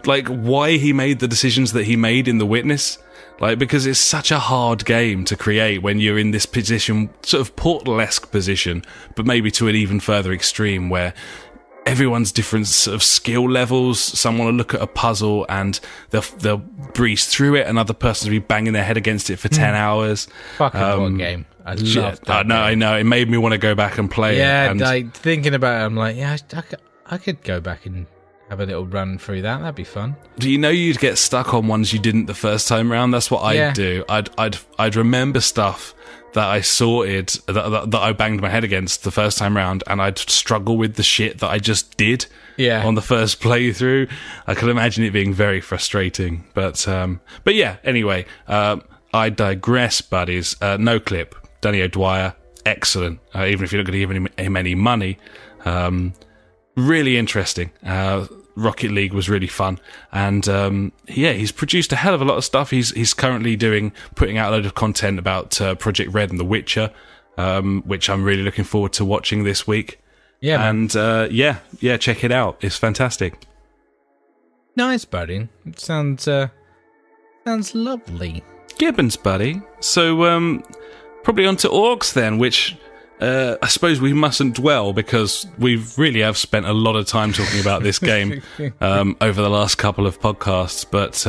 why he made the decisions that he made in The Witness, because it's such a hard game to create when you're in this position, sort of Portal-esque position, but maybe to an even further extreme where everyone's different sort of skill levels. Someone will look at a puzzle and they'll breeze through it. Another person will be banging their head against it for 10 hours. Fucking what game. I love that game. I know. It made me want to go back and play it. Yeah, thinking about it, I'm like, I could go back and have a little run through that. That'd be fun. Do you know you'd get stuck on ones you didn't the first time round? That's what I'd do. I'd remember stuff that I sorted, that I banged my head against the first time round, and I'd struggle with the shit that I just did on the first playthrough. I could imagine it being very frustrating. But yeah, anyway, I digress, buddies. No clip. Danny O'Dwyer, excellent. Even if you're not going to give him any money. Really interesting. Rocket League was really fun, and he's produced a hell of a lot of stuff. He's currently putting out a load of content about Project Red and The Witcher, which I'm really looking forward to watching this week. Yeah, and check it out. It's fantastic. Nice, buddy. It sounds lovely. Gibbons, buddy. So probably on to Orcs then, which. I suppose we mustn't dwell because we really have spent a lot of time talking about this game over the last couple of podcasts. But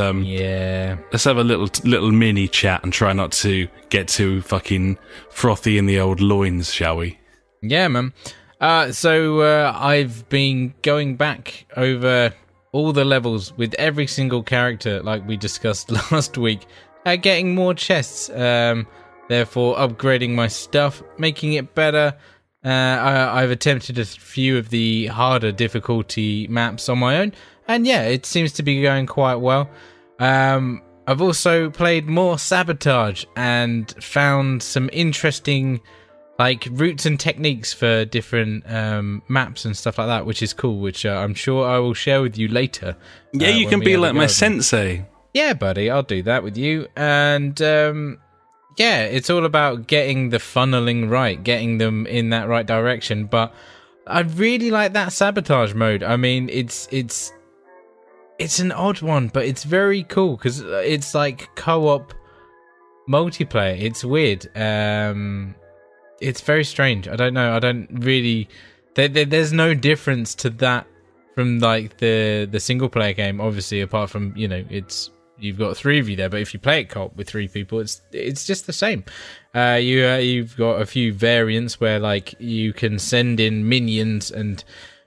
let's have a little mini chat and try not to get too fucking frothy in the old loins, shall we? Yeah, man. So I've been going back over all the levels with every single character, like we discussed last week, getting more chests. Therefore, upgrading my stuff, making it better. I've attempted a few of the harder difficulty maps on my own, and yeah, it seems to be going quite well. I've also played more Sabotage and found some interesting routes and techniques for different maps and stuff like that, which is cool, which I'm sure I will share with you later. Yeah, you can be like my sensei. Yeah, buddy, I'll do that with you. And yeah, it's all about getting the funneling right, getting them in that right direction. But I really like that Sabotage mode. I mean, it's an odd one, but it's very cool because it's like co-op multiplayer. It's weird. It's very strange. I don't know. I don't really. There's no difference to that from the single player game. Obviously, apart from you've got three of you there, but if you play it co-op with three people, it's just the same. You've got a few variants where you can send in minions and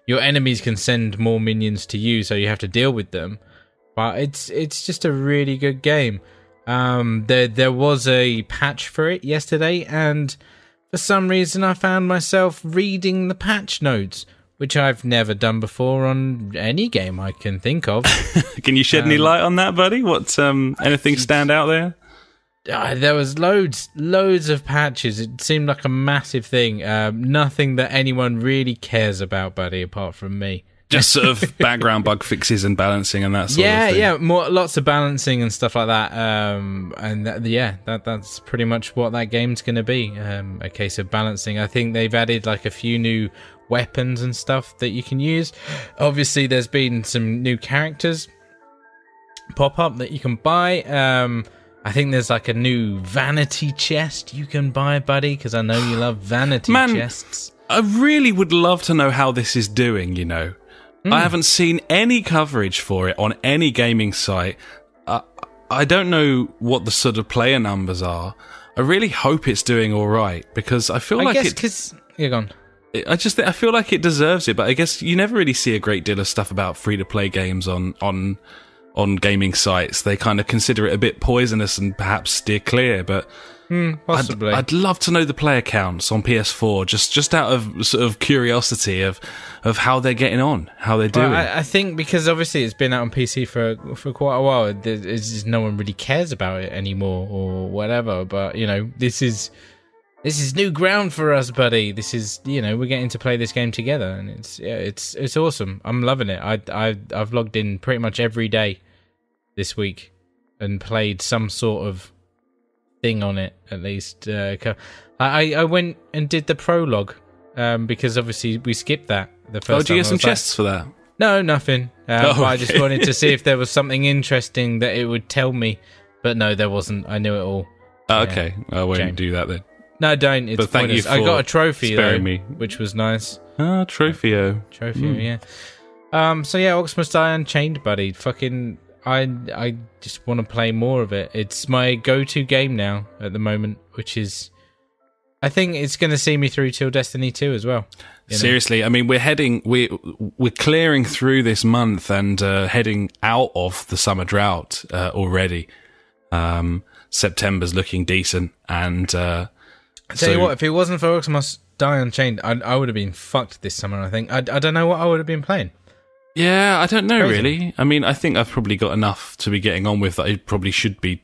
your enemies can send more minions to you, so you have to deal with them. But it's just a really good game. There was a patch for it yesterday, and for some reason I found myself reading the patch notes, which I've never done before on any game I can think of. Can you shed any light on that, buddy? What anything stand out there? There was loads of patches. It seemed like a massive thing. Nothing that anyone really cares about, buddy, apart from me. Just sort of background bug fixes and balancing and that sort of thing. Yeah, lots of balancing and stuff like that. That's pretty much what that game's going to be. A case of balancing. I think they've added a few new weapons and stuff that you can use. Obviously, there's been some new characters pop up that you can buy. I think there's a new vanity chest you can buy, buddy, because I know you love vanity chests. I really would love to know how this is doing, I haven't seen any coverage for it on any gaming site. I don't know what the sort of player numbers are. I really hope it's doing all right, because I feel like it... because you're gone. I feel like it deserves it, but I guess you never really see a great deal of stuff about free-to-play games on gaming sites. They kind of consider it a bit poisonous and perhaps steer clear, but possibly. I'd love to know the player counts on PS4, just out of sort of curiosity of how they're getting on, how they're doing. I think because obviously it's been out on PC for quite a while, it's just no one really cares about it anymore or whatever, but this is new ground for us, buddy. This is, we're getting to play this game together, and it's awesome. I'm loving it. I've logged in pretty much every day this week and played some sort of thing on it, at least. I went and did the prologue because obviously we skipped that the first time. Did you get some chests for that? No, nothing. But I just wanted to see if there was something interesting that it would tell me, but no, there wasn't. I knew it all. Okay, I won't do that then. No, don't. It's thank pointless. you for I got a trophy sparing me, which was nice. Tropheo. Yeah. So yeah, Orcs Must Die Unchained, buddy. Fucking, I just want to play more of it. It's my go-to game now at the moment, which is, I think it's going to see me through till Destiny 2 as well. You know? Seriously, I mean, we're clearing through this month and heading out of the summer drought already. September's looking decent, and I tell you what, if it wasn't for Orcs Must Die Unchained, I would have been fucked this summer. I think I don't know what I would have been playing. Yeah, I don't know really. I mean, I think I've probably got enough to be getting on with that I probably should be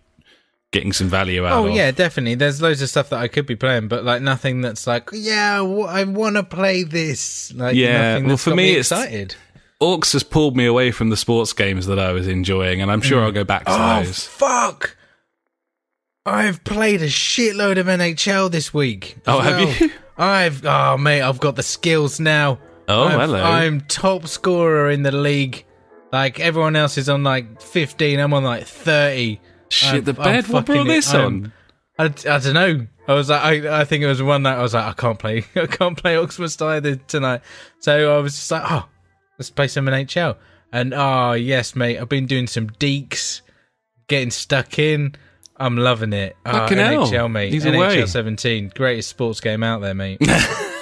getting some value out of. Oh yeah, definitely. There's loads of stuff that I could be playing, but like nothing that's like, yeah, I want to play this. Like, yeah, well, for me, it's excited. Orcs has pulled me away from the sports games that I was enjoying, and I'm sure I'll go back to those. Fuck! I've played a shitload of NHL this week. Oh, have you? I've got the skills now. Oh, hello. I'm top scorer in the league. Like, everyone else is on like 15, I'm on like 30. Shit, the bed, what brought this on? I don't know. I was like, I think it was one night I was like, I can't play Orcs Must Die tonight. So I was just like, oh, let's play some NHL. And yes, mate, I've been doing some deeks, getting stuck in. I'm loving it. Fucking hell. NHL, mate. He's NHL away. 17. Greatest sports game out there, mate.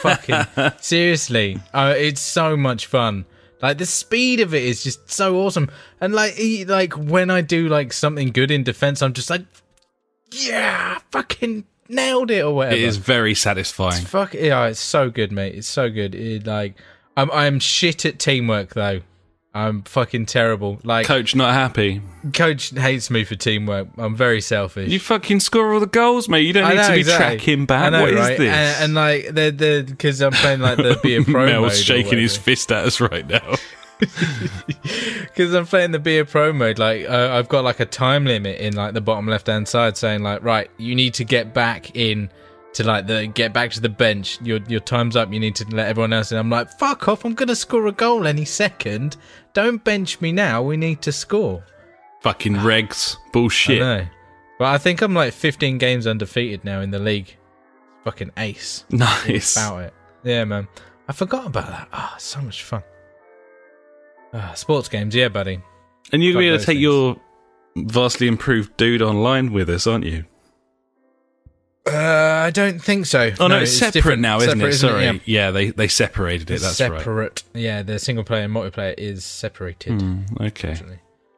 Fucking seriously. It's so much fun. Like, the speed of it is just so awesome. And like when I do like something good in defense, I'm just like, yeah, fucking nailed it or whatever. It is very satisfying. It's so good, mate. It's so good. I'm shit at teamwork though. I'm fucking terrible. Like, Coach not happy. Coach hates me for teamwork. I'm very selfish. You fucking score all the goals, mate. You don't need to be tracking back. I know, what right? is this? And like, because I'm playing like the Be a Pro mode. Mel's shaking his fist at us right now. Because I'm playing the Be a Pro mode. Like, I've got like a time limit in like the bottom left hand side saying like, right, you need to get back in to like get back to the bench. Your time's up. You need to let everyone else in. I'm like, fuck off. I'm gonna score a goal any second. Don't bench me now. We need to score. Fucking regs. Bullshit. I know. But I think I'm like 15 games undefeated now in the league. Fucking ace. Nice. About it. Yeah, man. I forgot about that. So much fun. Sports games, yeah, buddy. And you're going to take your vastly improved dude online with us, aren't you? I don't think so. Oh no, it's separate now, isn't it? Sorry. Isn't it? Yeah, they separated it. That's separate. Right. Yeah, the single player and multiplayer is separated. Okay.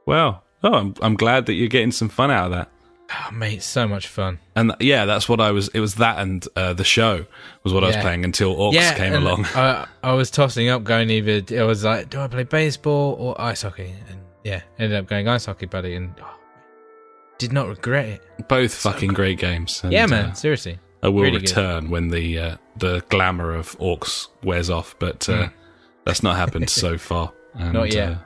Well, I'm glad that you're getting some fun out of that. Oh, mate, so much fun. And yeah, that's what I was. It was that and the show was what I was playing until Orcs came along. I was tossing up, going either. I was like, do I play baseball or ice hockey? And yeah, ended up going ice hockey, buddy, and did not regret it. Both fucking great games. And, yeah, man, seriously. I will really return good. when the glamour of Orcs wears off, but that's not happened so far. And, not yet.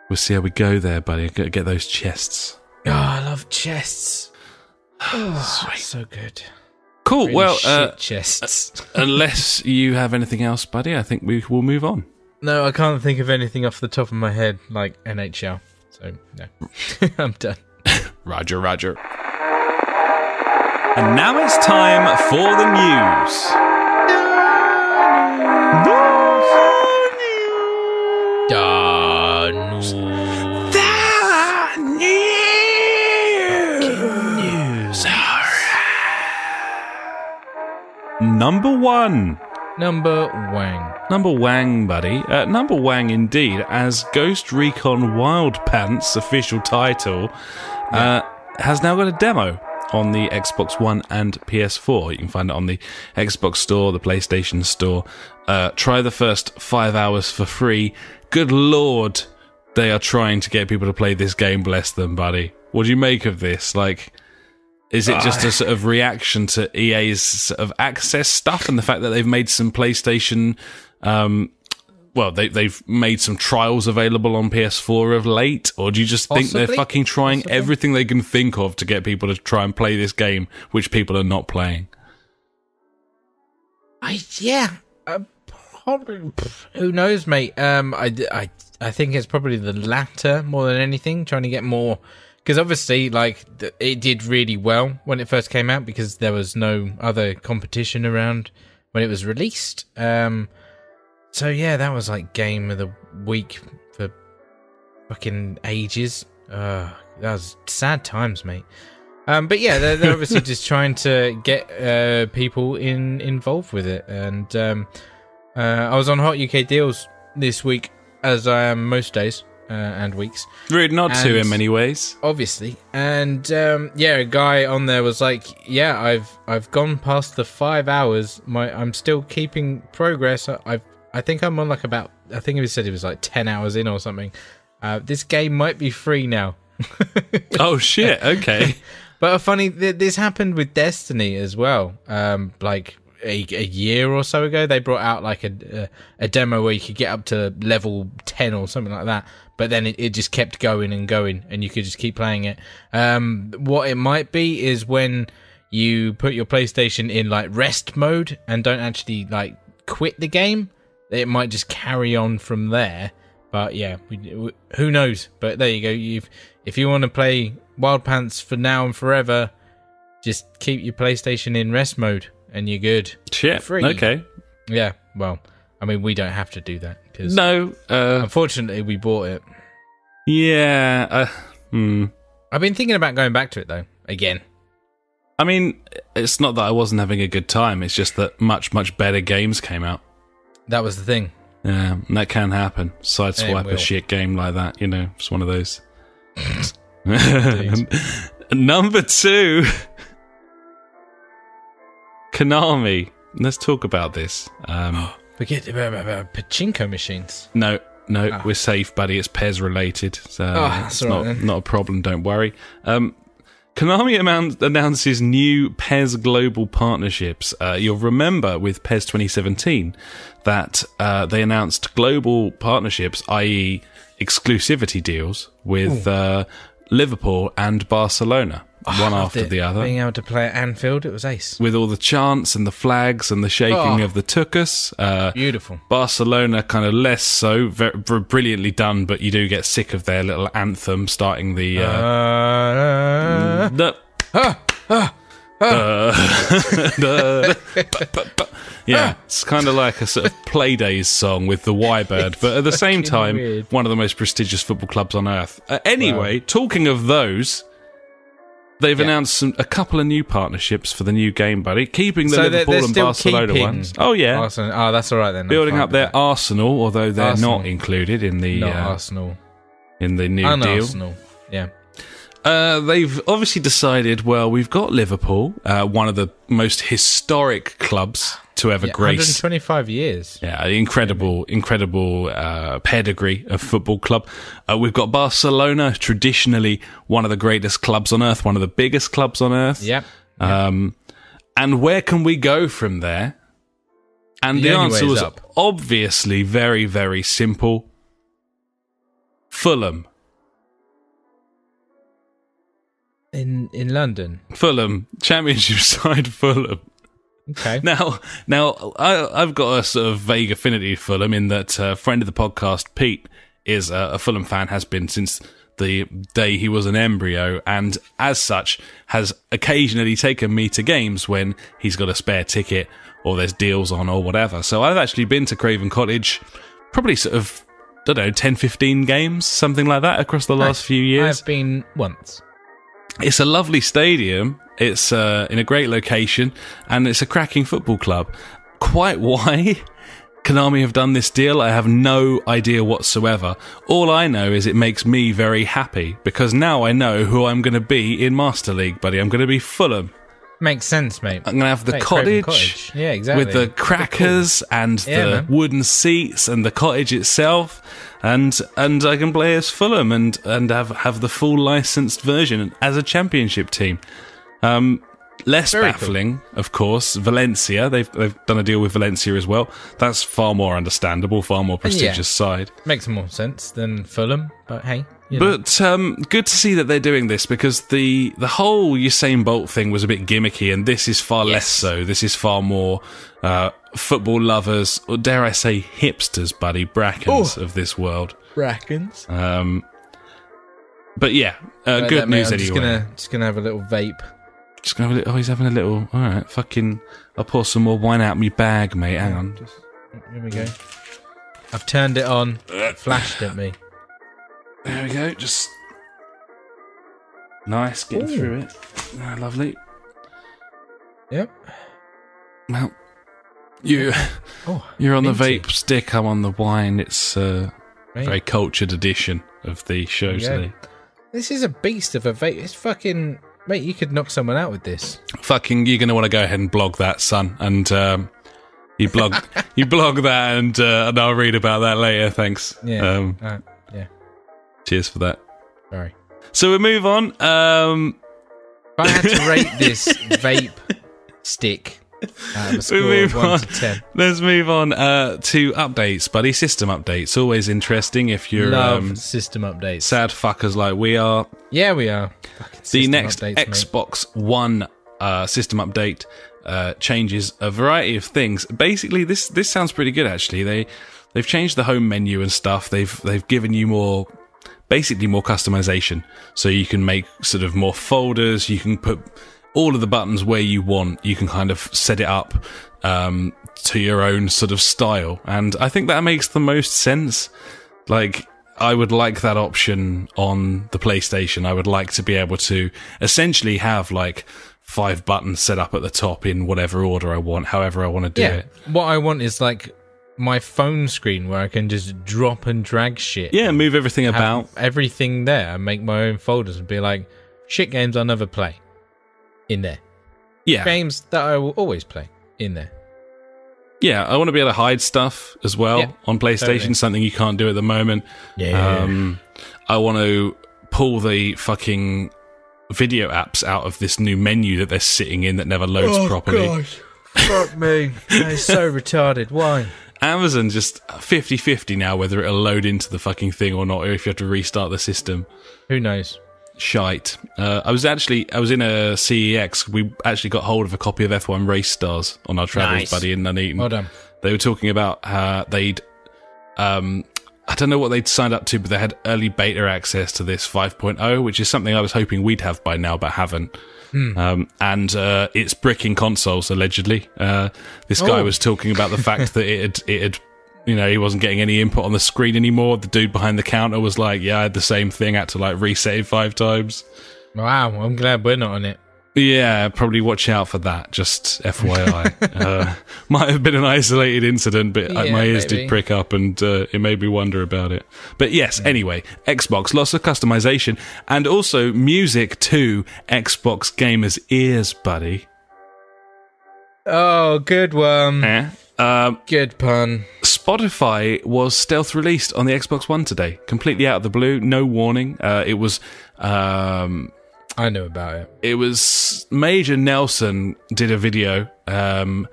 We'll see how we go there, buddy. Gotta get those chests. Oh, I love chests. Oh, so good. Cool. Really well, shit chests. Unless you have anything else, buddy, I think we will move on. No, I can't think of anything off the top of my head like NHL. So no, I'm done. Roger. And now it's time for the news. Number one. Number Wang. Number Wang, buddy. Number Wang, indeed, as Ghost Recon Wildpants official title, has now got a demo on the Xbox One and PS4. You can find it on the Xbox Store, the PlayStation Store. Try the first 5 hours for free. Good lord, they are trying to get people to play this game, bless them, buddy. What do you make of this? Like, is it just a sort of reaction to EA's sort of access stuff and the fact that they've made some PlayStation... they've made some trials available on PS4 of late, or do you just think they're fucking trying everything they can think of to get people to try and play this game, which people are not playing? Probably. Who knows, mate? I think it's probably the latter more than anything, trying to get more, because obviously, like, it did really well when it first came out because there was no other competition around when it was released. So yeah, that was like game of the week for fucking ages. That was sad times, mate. But yeah, they're obviously just trying to get people involved with it, and I was on Hot UK Deals this week, as I am most days and weeks. Rude not to in many ways. Obviously. And a guy on there was like, yeah, I've gone past the 5 hours. I'm still keeping progress. I think I'm on like about, I think he said it was like 10 hours in or something. This game might be free now. Oh shit, okay. But funny, this happened with Destiny as well. Like a year or so ago, they brought out like a demo where you could get up to level 10 or something like that. But then it just kept going and going, and you could just keep playing it. What it might be is when you put your PlayStation in like rest mode and don't actually like quit the game, it might just carry on from there. But yeah, who knows? But there you go. If you want to play Wildpants for now and forever, just keep your PlayStation in rest mode and you're good. Shit. Free. Okay. Yeah. Well, I mean, we don't have to do that because unfortunately we bought it. Yeah. I've been thinking about going back to it though again. I mean, it's not that I wasn't having a good time. It's just that much better games came out. That was the thing. Yeah, and that can happen. Sideswipe a shit game like that, you know, it's one of those. Number 2, Konami. Let's talk about this. Forget about pachinko machines. No, we're safe, buddy. It's PES related. So it's not a problem, don't worry. Konami announces new PES global partnerships. You'll remember with PES 2017 that they announced global partnerships, i.e. exclusivity deals with Liverpool and Barcelona, one after the other. Being able to play at Anfield, it was ace. With all the chants and the flags and the shaking of the tuchus. Beautiful. Barcelona kind of less so, very brilliantly done, but you do get sick of their little anthem starting the... Yeah, it's kind of like a sort of Playdays song with the Y-Bird, but at the same time, weird. One of the most prestigious football clubs on earth. Anyway, talking of those, they've announced a couple of new partnerships for the new game, buddy, keeping the Liverpool and Barcelona ones. Oh, yeah. Arsenal. Oh, that's all right then. Building up their Arsenal, although they're not included in the Arsenal in the new deal. Arsenal. Yeah. They've obviously decided, well, we've got Liverpool, one of the most historic clubs to ever grace. 125 years. Yeah, incredible pedigree of football club. We've got Barcelona, traditionally one of the greatest clubs on earth, one of the biggest clubs on earth. Yep. And where can we go from there? And the answer was obviously very, very simple. Fulham. In London? Fulham. Championship side Fulham. Okay. Now, I've got a sort of vague affinity to Fulham in that a friend of the podcast, Pete, is a Fulham fan, has been since the day he was an embryo, and as such has occasionally taken me to games when he's got a spare ticket or there's deals on or whatever. So I've actually been to Craven Cottage probably sort of, I don't know, 10, 15 games, something like that across the last few years. I've been once. It's a lovely stadium. It's in a great location, and it's a cracking football club. Quite why Konami have done this deal, I have no idea whatsoever. All I know is it makes me very happy, because now I know who I'm going to be in Master League, buddy. I'm going to be Fulham. Makes sense, mate. I'm going to have the cottage. Yeah, exactly. With the crackers and the wooden seats and the cottage itself. And I can play as Fulham and have the full licensed version as a championship team. Less very baffling, of course, Valencia. They've done a deal with Valencia as well. That's far more understandable, far more prestigious side. Makes more sense than Fulham, but hey. But good to see that they're doing this, because the whole Usain Bolt thing was a bit gimmicky, and this is far less so. This is far more football lovers, or dare I say hipsters, buddy, Brackens of this world. Brackens. But yeah, good news anyway. Just gonna have a little vape. Just gonna have a little, he's having a little. All right, fucking. I'll pour some more wine out of my bag, mate. Hang on. Here we go. I've turned it on. It flashed at me. There we go. Just nice, getting through it. Oh, lovely. Yep. Well, You're on the minty. vape stick, I'm on the wine. It's a very cultured edition of the show today. This is a beast of a vape. It's fucking... Mate, you could knock someone out with this. Fucking, you're going to want to go ahead and blog that, son. And you blog that, and I'll read about that later. Thanks. Yeah. Yeah. Cheers for that. Sorry. So we move on. If I had to rate this vape stick out of a score of 1 to 10. Let's move on to updates, buddy. System updates. Always interesting if you're Love system updates. sad fuckers like we are. Yeah, we are. The next updates, Xbox One system update changes a variety of things. Basically, this sounds pretty good, actually. They've changed the home menu and stuff. They've given you more customization. So you can make sort of more folders. You can put all of the buttons where you want. You can kind of set it up to your own sort of style. And I think that makes the most sense. Like, I would like that option on the PlayStation. I would like to be able to essentially have like 5 buttons set up at the top in whatever order I want, however I want to do it. What I want is like my phone screen where I can just drop and drag shit. Yeah, move everything about. Everything there and make my own folders and be like, shit games I'll never play in there. Yeah. Games that I will always play in there. Yeah, I want to be able to hide stuff as well on PlayStation, totally. Something you can't do at the moment. Yeah. I want to pull the fucking video apps out of this new menu that they're sitting in that never loads properly. Gosh. Fuck me. That is so retarded. Why? Amazon just 50-50 now whether it'll load into the fucking thing or not, or if you have to restart the system. Who knows? Shite. I was in a CEX. We actually got hold of a copy of F1 Race Stars on our travels, buddy, in Nuneaton. Well done. They were talking about how they'd, I don't know what they'd signed up to, but they had early beta access to this 5.0, which is something I was hoping we'd have by now, but haven't. And it's bricking consoles, allegedly. This guy was talking about the fact that it had, you know, he wasn't getting any input on the screen anymore. The dude behind the counter was like, yeah, I had the same thing, had to like reset it 5 times. Wow, I'm glad we're not on it. Yeah, probably watch out for that, just FYI. Might have been an isolated incident, but my ears did prick up and it made me wonder about it. But yes, anyway, Xbox, lots of customization, and also music to Xbox gamers' ears, buddy. Oh, good one. Good pun. Spotify was stealth released on the Xbox One today, completely out of the blue, no warning. It was... I know about it. It was Major Nelson did a video. I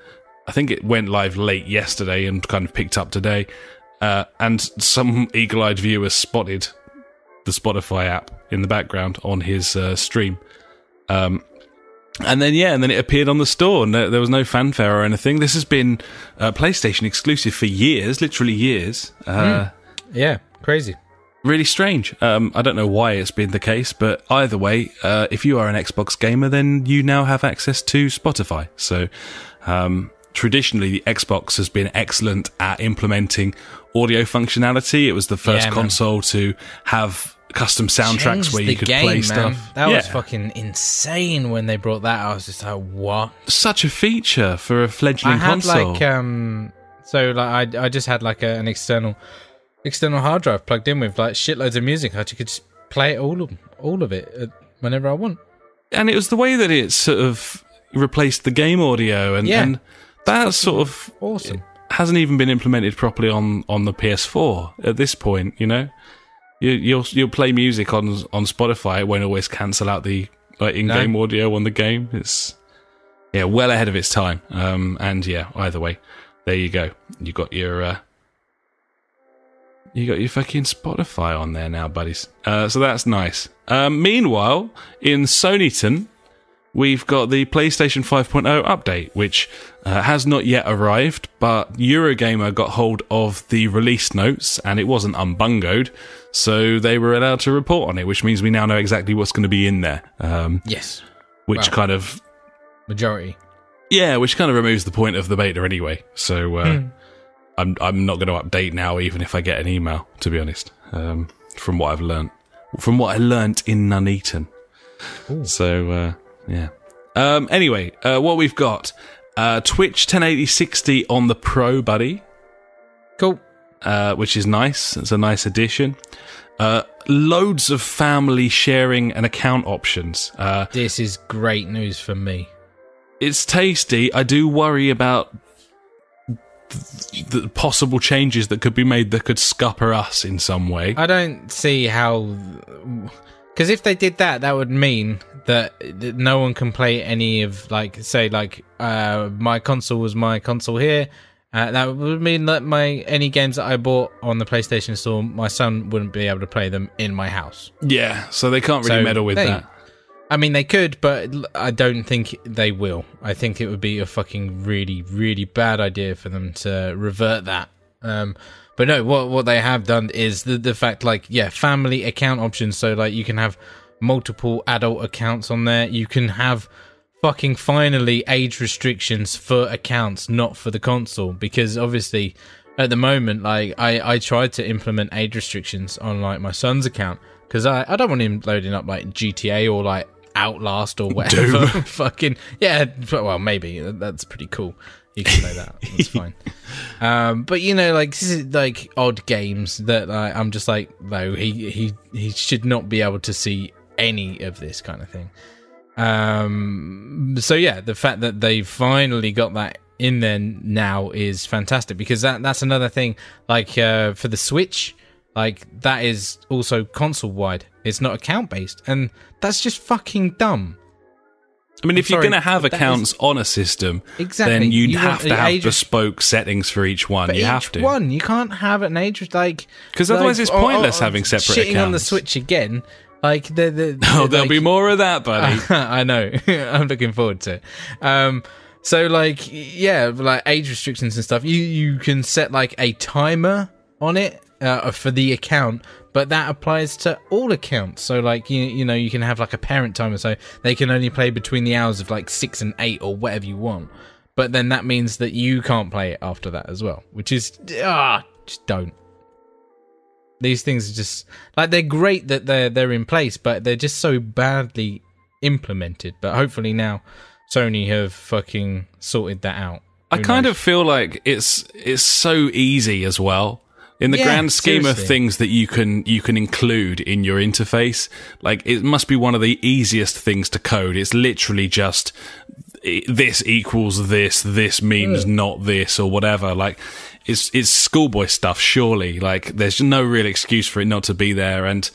think it went live late yesterday and kind of picked up today. And some eagle-eyed viewers spotted the Spotify app in the background on his stream. And then it appeared on the store, and there was no fanfare or anything. This has been PlayStation exclusive for years, literally years. Yeah, crazy. Really strange. I don't know why it's been the case, but either way, if you are an Xbox gamer, then you now have access to Spotify. So, traditionally, the Xbox has been excellent at implementing audio functionality. It was the first console to have custom soundtracks where you could play stuff. That was fucking insane when they brought that. I was just like, what? Such a feature for a fleggling console. I just had like an external hard drive plugged in with like shitloads of music. I could just play it all of it whenever I want. And it was the way that it sort of replaced the game audio, and that sort of awesome. Hasn't even been implemented properly on the PS4 at this point. You know, you'll play music on Spotify. It won't always cancel out the in-game audio on the game. It's well ahead of its time. Either way, there you go. You got your fucking Spotify on there now, buddies. So that's nice. Meanwhile, in Sonyton, we've got the PlayStation 5.0 update, which has not yet arrived, but Eurogamer got hold of the release notes, and it wasn't unbungoed, so they were allowed to report on it, which means we now know exactly what's going to be in there. Yes. Which kind of... Majority. Yeah, which kind of removes the point of the beta anyway, so... I'm not going to update now, even if I get an email, to be honest, from what I've learnt. From what I learnt in Nuneaton. Ooh. So, yeah. Anyway, what we've got, Twitch 1080-60 on the Pro, buddy. Cool. Which is nice. It's a nice addition. Loads of family sharing and account options. This is great news for me. It's tasty. I do worry about the possible changes that could be made that could scupper us in some way. I don't see how... Because if they did that, that would mean that no one can play any of, like, say, like, my console was my console here. That would mean that any games that I bought on the PlayStation Store, my son wouldn't be able to play them in my house. Yeah, so they can't really meddle with that. I mean, they could, but I don't think they will. I think it would be a fucking really, really bad idea for them to revert that. But no, what they have done is the fact, like, yeah, family account options. So, like, you can have multiple adult accounts on there. You can have fucking finally age restrictions for accounts, not for the console. Because obviously, at the moment, like, I tried to implement age restrictions on, like, my son's account. Because I don't want him loading up, like, GTA or, like, Outlast or whatever. Fucking, yeah, well, maybe. That's pretty cool. You can play that. That's fine. But you know, like, this is like odd games that I'm just like, no, he should not be able to see any of this kind of thing. So yeah, the fact that they finally got that in there now is fantastic, because that's another thing. Like for the Switch, like, that is also console wide. It's not account based, and that's just fucking dumb. I mean, if you're going to have accounts on a system, then you have to have bespoke settings for each one. You have to. You can't have an age, like... Because otherwise it's pointless having separate accounts. Shitting on the Switch again, like... there'll be more of that, buddy. I know. I'm looking forward to it. So, like, yeah, like, age restrictions and stuff, you can set, like, a timer on it for the account, but that applies to all accounts. So, like, you know, you can have, like, a parent timer, so they can only play between the hours of, like, 6 and 8 or whatever you want. But then that means that you can't play it after that as well, which is, just don't. These things are just, like, they're great that they're in place, but they're just so badly implemented. But hopefully now Sony have fucking sorted that out. I kind of feel like it's so easy as well. In the grand scheme of things that you can include in your interface, like, it must be one of the easiest things to code. It's literally just this equals this means not this, or whatever. Like, it's schoolboy stuff, surely. Like, there's no real excuse for it not to be there, and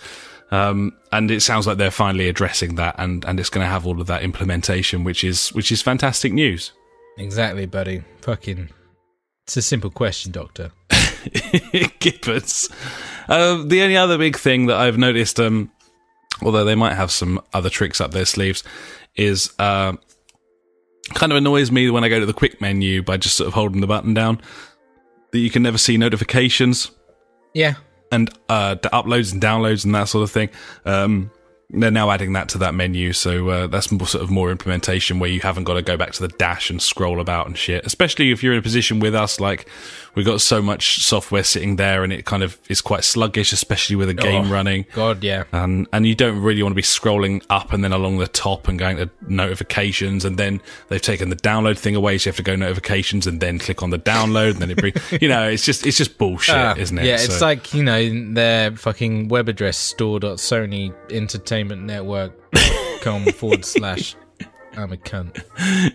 it sounds like they're finally addressing that, and it's going to have all of that implementation, which is fantastic news. Exactly, buddy. Fucking, it's a simple question, Doctor. Gibbons. The only other big thing that I've noticed, although they might have some other tricks up their sleeves, is kind of annoys me when I go to the quick menu by just sort of holding the button down, that you can never see notifications. Yeah. And the uploads and downloads and that sort of thing. They're now adding that to that menu, so that's more implementation where you haven't got to go back to the dash and scroll about and shit. Especially if you're in a position with us, like, we've got so much software sitting there and it kind of is quite sluggish, especially with a game running. God, yeah. And you don't really want to be scrolling up and then along the top and going to notifications, and then they've taken the download thing away, so you have to go notifications and then click on the download, and then it you know, it's just bullshit, isn't it? Yeah, it's like, you know, their fucking web address, store.sonyentertainmentnetwork.com/ I'm a cunt.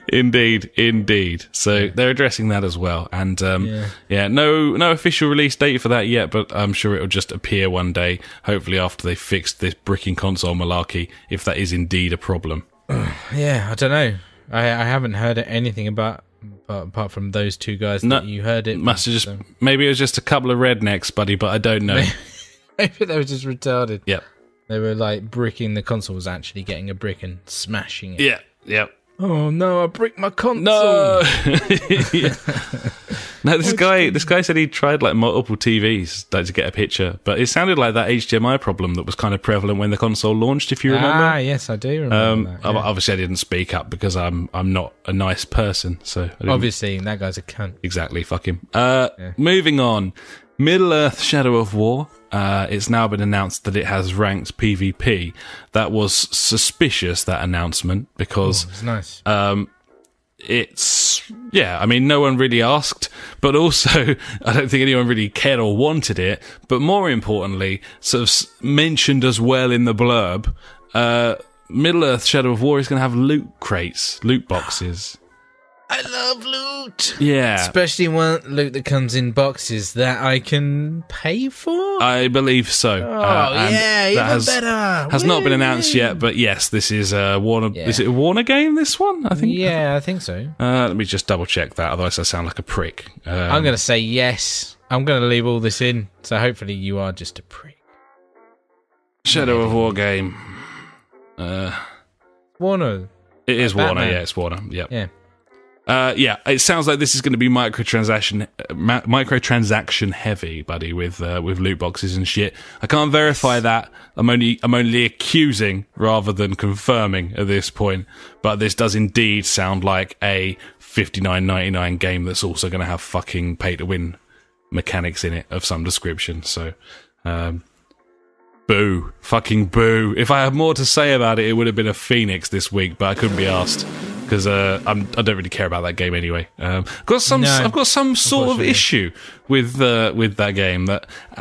Indeed. So they're addressing that as well. And no official release date for that yet, but I'm sure it'll just appear one day, hopefully after they fixed this bricking console malarkey, if that is indeed a problem. Yeah, I don't know. I haven't heard anything apart from those two guys that you heard it. Maybe it was just a couple of rednecks, buddy, but I don't know. Maybe they were just retarded. Yep. They were like bricking the console, was actually getting a brick and smashing it. Yeah, yep. Oh no, I bricked my console. No. No, this guy said he tried like multiple TVs to get a picture, but it sounded like that HDMI problem that was kind of prevalent when the console launched, if you remember. Ah, yes, I do remember that. Yeah. Obviously I didn't speak up because I'm not a nice person, so obviously that guy's a cunt. Exactly, fuck him. Moving on. Middle-earth Shadow of War. It's now been announced that it has ranked PvP. That was suspicious, that announcement, because it's nice. I mean, no one really asked, but also I don't think anyone really cared or wanted it. But more importantly, sort of mentioned as well in the blurb, Middle-earth Shadow of War is going to have loot crates, loot boxes. I love loot. Yeah. Especially loot that comes in boxes that I can pay for. I believe so. Even better. Has not been announced yet, but yes, this is a Warner. Yeah. Is it a Warner game, this one? I think. Yeah, I think so. Let me just double check that, otherwise I sound like a prick. I'm going to say yes. I'm going to leave all this in, so hopefully you are just a prick. Shadow of War game. Warner. It is Batman. Warner, yeah, it's Warner. Yep. Yeah. It sounds like this is going to be microtransaction heavy, buddy, with loot boxes and shit. I can't verify that. I'm only accusing rather than confirming at this point. But this does indeed sound like a $59.99 game that's also going to have fucking pay to win mechanics in it of some description. So, boo, fucking boo. If I had more to say about it, it would have been a Phoenix this week, but I couldn't be asked. Because I don't really care about that game anyway. I've got some sort of issue with that game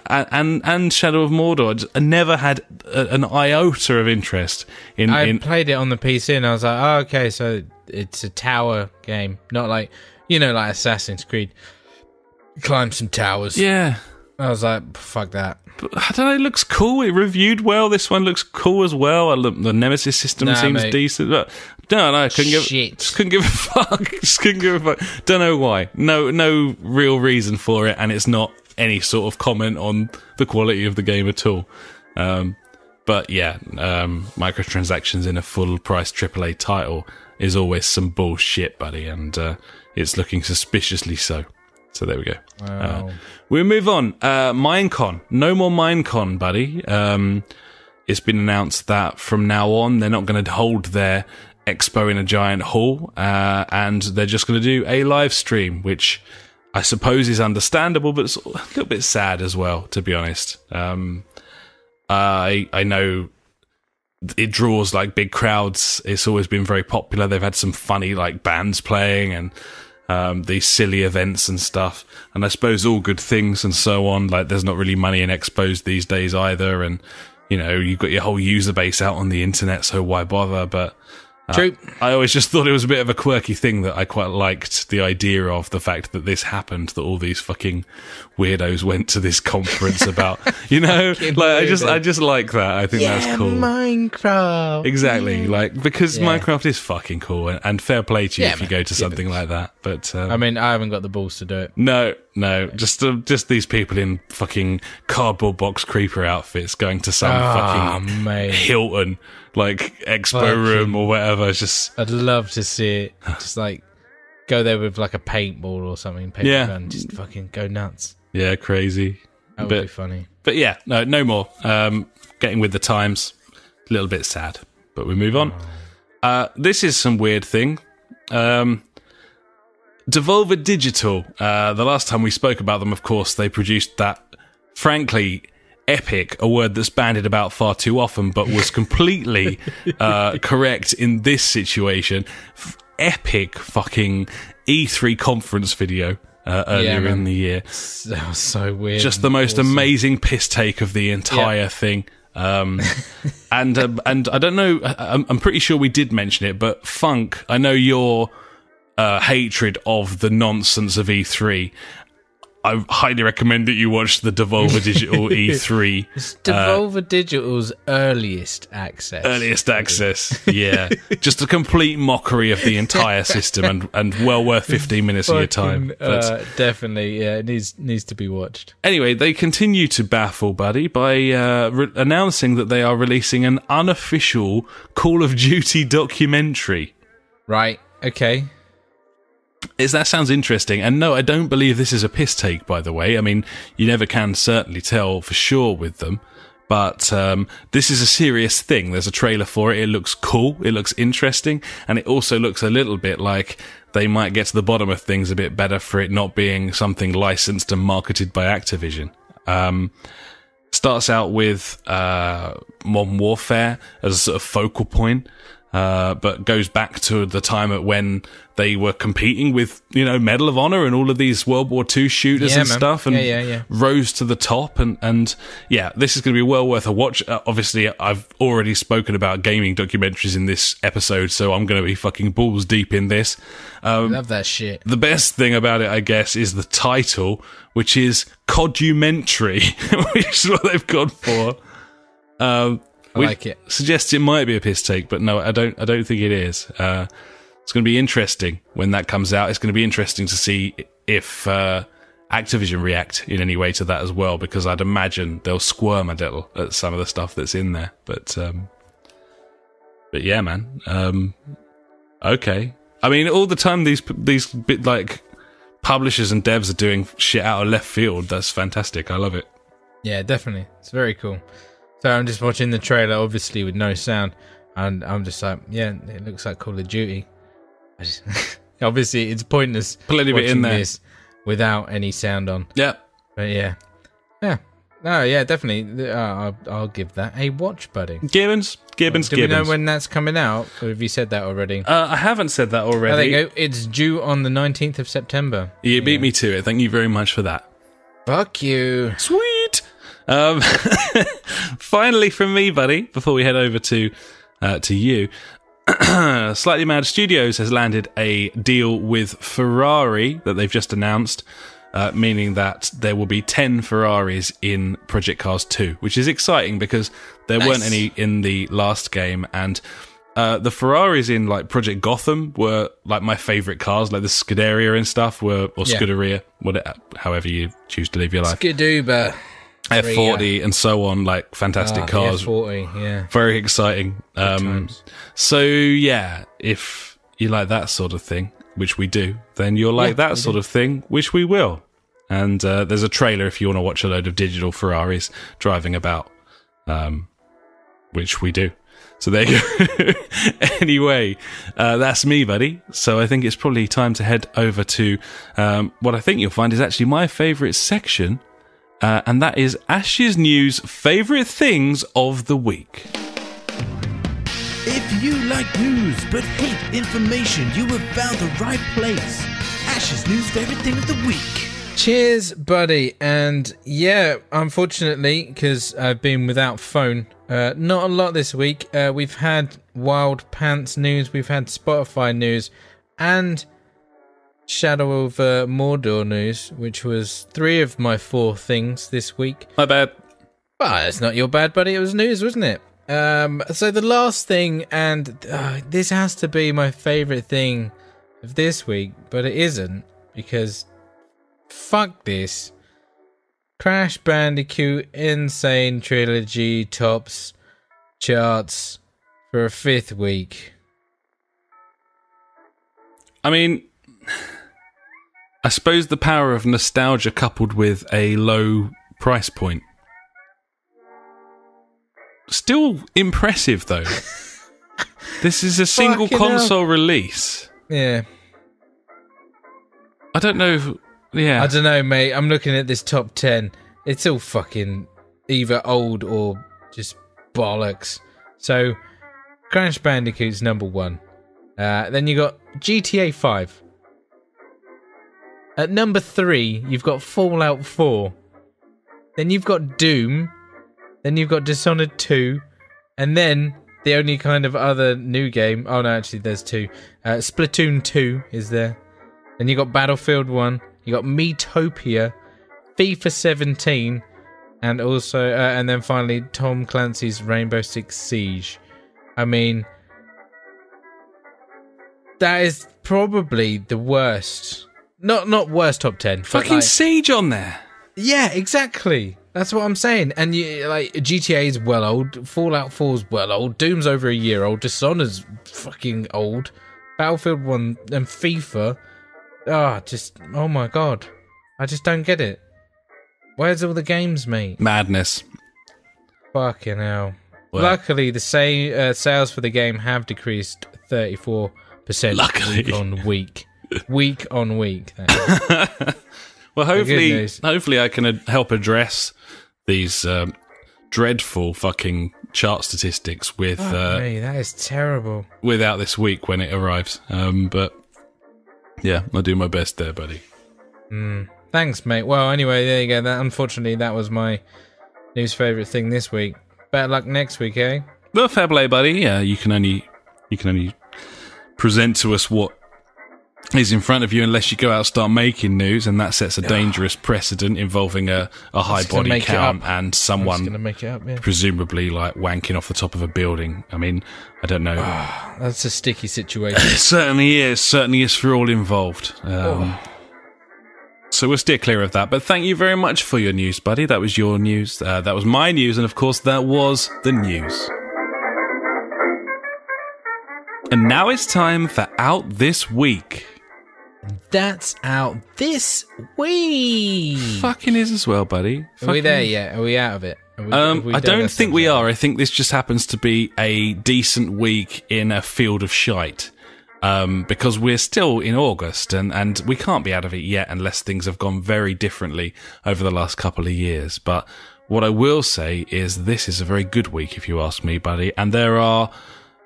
and Shadow of Mordor. I never had an iota of interest in. I played it on the PC and I was like, oh, okay, so it's a tower game, not like like Assassin's Creed. Climb some towers. Yeah, I was like, fuck that. But I don't know, it looks cool. It reviewed well. This one looks cool as well. The Nemesis system seems decent. But I couldn't give a fuck. Just couldn't give a fuck. Don't know why. No real reason for it, and it's not any sort of comment on the quality of the game at all. But yeah, microtransactions in a full-price AAA title is always some bullshit, buddy, and it's looking suspiciously so. So there we go. Wow. We'll move on. Minecon. No more Minecon, buddy. It's been announced that from now on, they're not going to hold their expo in a giant hall, and they're just going to do a live stream, which I suppose is understandable, but it's a little bit sad as well, to be honest. I know it draws like big crowds. It's always been very popular. They've had some funny like bands playing and these silly events and stuff, and I suppose all good things and so on. Like, there's not really money in expos these days either, and you've got your whole user base out on the internet, so why bother? But true. I always just thought it was a bit of a quirky thing that I quite liked the idea of, the fact that this happened, that all these fucking weirdos went to this conference about, I just like that. I think that's cool. Minecraft. Exactly. Because Minecraft is fucking cool, and fair play to you if you go to something like that. But I mean, I haven't got the balls to do it. No, just these people in fucking cardboard box creeper outfits going to some fucking Hilton expo room or whatever. It's just, I'd love to see it. Just go there with like a paintball or something, gun, just fucking go nuts. Yeah, crazy. That would be funny. But yeah, no more. Getting with the times. A little bit sad, but we move on. This is some weird thing. Devolver Digital. The last time we spoke about them, of course, they produced that, frankly, epic, a word that's bandied about far too often, but was completely correct in this situation. Epic fucking E3 conference video earlier in the year. That was so weird. Just the most amazing piss take of the entire thing. And I don't know, I'm pretty sure we did mention it, but Funk, I know your hatred of the nonsense of E3. I highly recommend that you watch the Devolver Digital E3. It's Devolver Digital's earliest access. Yeah. Just a complete mockery of the entire system, and well worth 15 minutes of your time. But definitely, yeah, it needs to be watched. Anyway, they continue to baffle, buddy, by announcing that they are releasing an unofficial Call of Duty documentary. Right, okay. That sounds interesting. And no, I don't believe this is a piss take, by the way. I mean, you never can certainly tell for sure with them. But this is a serious thing. There's a trailer for it. It looks cool. It looks interesting. And it also looks a little bit like they might get to the bottom of things a bit better for it not being something licensed and marketed by Activision. Starts out with Modern Warfare as a sort of focal point. but goes back to the time at when they were competing with, Medal of Honor and all of these World War II shooters and stuff, and rose to the top. And this is going to be well worth a watch. Obviously, I've already spoken about gaming documentaries in this episode, so I'm going to be fucking balls deep in this. Love that shit. The best thing about it, I guess, is the title, which is Codumentary, which is what they've gone for. I like it. Suggests it might be a piss take, but no, I don't think it is. It's going to be interesting when that comes out. It's going to be interesting to see if Activision react in any way to that as well, because I'd imagine they'll squirm a little at some of the stuff that's in there. But yeah, man. Okay. I mean, all the time these bit like publishers and devs are doing shit out of left field. That's fantastic. I love it. Yeah, definitely. It's very cool. So I'm just watching the trailer, obviously with no sound, and I'm just like, yeah, it looks like Call of Duty. Obviously, it's pointless plenty bit in there this without any sound on. Yeah, but yeah, no, yeah, definitely. I'll give that a watch, buddy. Gibbons. Do we know when that's coming out, or have you said that already? I haven't said that already. There you go. It's due on the 19th of September. You beat me to it. Thank you very much for that. Fuck you. Sweet. Finally from me, buddy, before we head over to you, Slightly Mad Studios has landed a deal with Ferrari that they've just announced, meaning that there will be 10 Ferraris in Project Cars 2, which is exciting because there weren't any in the last game, and the Ferraris in like Project Gotham were like my favourite cars, like the Scuderia and stuff Scuderia, however you choose to live your life. Scuduba. F40 and so on, like fantastic cars. F40, yeah. Very exciting. So yeah, if you like that sort of thing, which we do, then you'll like that sort of thing, which we will. And there's a trailer if you want to watch a load of digital Ferraris driving about, which we do. So there you go. Anyway, that's me, buddy. So I think it's probably time to head over to what I think you'll find is actually my favourite section, and that is Ash's News Favourite Things of the Week. If you like news but hate information, you have found the right place. Ash's News Favourite Thing of the Week. Cheers, buddy. And yeah, unfortunately, because I've been without phone, not a lot this week. We've had Wildpants news, we've had Spotify news, and Shadow of Mordor news, which was 3 of my 4 things this week. My bad. Well, it's not your bad, buddy. It was news, wasn't it? So the last thing, and this has to be my favourite thing of this week, but it isn't, because fuck this. Crash Bandicoot Insane Trilogy tops charts for a 5th week. I mean, I suppose the power of nostalgia coupled with a low price point. Still impressive, though. This is a single console release. Yeah. I don't know. I don't know, mate. I'm looking at this top 10. It's all fucking either old or just bollocks. So, Crash Bandicoot's number 1. Then you got GTA 5. At number 3, you've got Fallout 4. Then you've got Doom. Then you've got Dishonored 2. And then the only kind of other new game... Oh, no, actually, there's 2. Splatoon 2 is there. Then you got Battlefield 1. You got Miitopia, FIFA 17, and also, and then finally Tom Clancy's Rainbow Six Siege. I mean, that is probably the worst. Not worst top 10. Fucking like, Siege on there. Yeah, exactly. That's what I'm saying. And you like GTA is well old. Fallout 4's well old. Doom's over a year old. Dishonored's fucking old. Battlefield 1 and FIFA. Oh my god. I just don't get it. Where's all the games, mate? Madness. Fucking hell. Well, luckily, the sales for the game have decreased 34% week on week. Week on week. Well, hopefully I can help address these dreadful fucking chart statistics with that is terrible. without this week when it arrives. But yeah, I'll do my best there, buddy. Thanks, mate. Well, anyway, there you go. Unfortunately, that was my news favourite thing this week. Better luck next week, eh? Well, fair play, buddy. Yeah, you can only present to us what is in front of you unless you go out and start making news, and that sets a dangerous precedent involving a high body count and someone presumably like wanking off the top of a building. I mean, I don't know. That's a sticky situation. It certainly is for all involved. So we'll steer clear of that. But thank you very much for your news, buddy. That was your news. That was my news, and of course that was the news. And now it's time for Out This Week. That's out this week. Fucking is as well, buddy. Are we there yet? Are we out of it? I don't think we are. I think this just happens to be a decent week in a field of shite. Because we're still in August and we can't be out of it yet unless things have gone very differently over the last couple of years. But what I will say is this is a very good week, if you ask me, buddy. And there are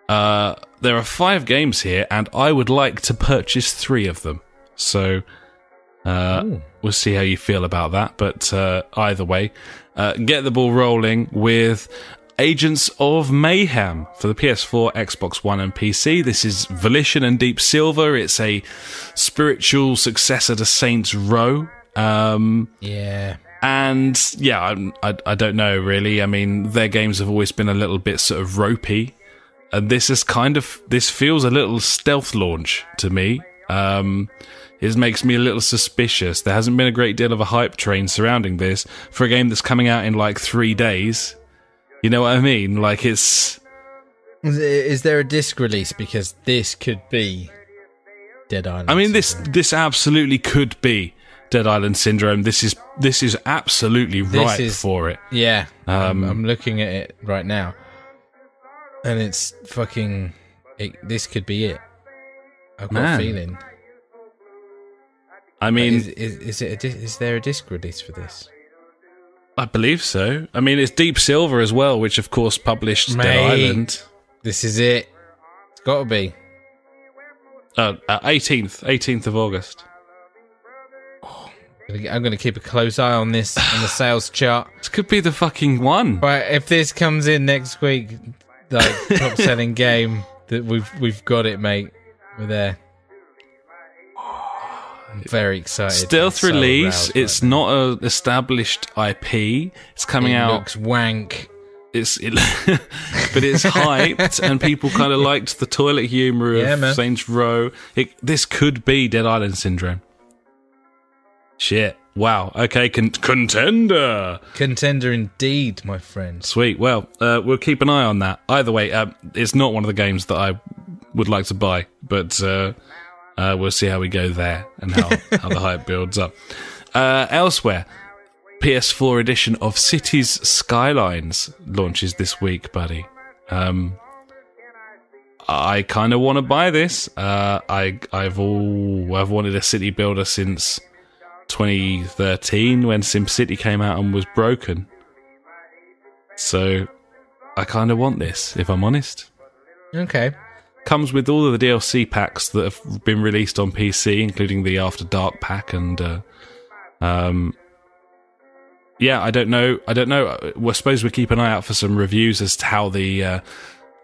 5 games here, and I would like to purchase 3 of them. So we'll see how you feel about that. But either way, get the ball rolling with Agents of Mayhem for the PS4, Xbox One, and PC. This is Volition and Deep Silver. It's a spiritual successor to Saints Row. Yeah. And yeah, I don't know really. I mean, their games have always been a little bit sort of ropey, and this feels a little stealth launch to me. It makes me a little suspicious. There hasn't been a great deal of a hype train surrounding this for a game that's coming out in like 3 days. You know what I mean? Like, it's... Is there a disc release? Because this could be Dead Island. I mean, this absolutely could be Dead Island Syndrome. This is absolutely ripe for it. Yeah. I'm looking at it right now, and it's fucking... this could be it. I've got a feeling. I mean... Is there a disc release for this? I believe so. I mean, it's Deep Silver as well, which of course published Dead Island. This is it. It's got to be. 18th of August. I'm going to keep a close eye on this on the sales chart. This could be the fucking one. Right, if this comes in next week, like top selling game, that we've got it, mate. We're there. I'm very excited. Stealth release. It's not an established IP. It's coming out. It looks wank. But it's hyped, and people kind of liked the toilet humour of Saints Row. This could be Dead Island Syndrome. Shit. Wow. Okay, contender. Contender indeed, my friend. Sweet. Well, we'll keep an eye on that. Either way, it's not one of the games that I would like to buy, but we'll see how we go there and how the hype builds up. Elsewhere, PS4 edition of Cities Skylines launches this week, buddy. I kind of want to buy this. I've wanted a city builder since 2013 when SimCity came out and was broken. So I kind of want this, if I'm honest. Okay. Comes with all of the DLC packs that have been released on PC, including the After Dark pack, and yeah, I don't know. Well, I suppose we keep an eye out for some reviews as to how the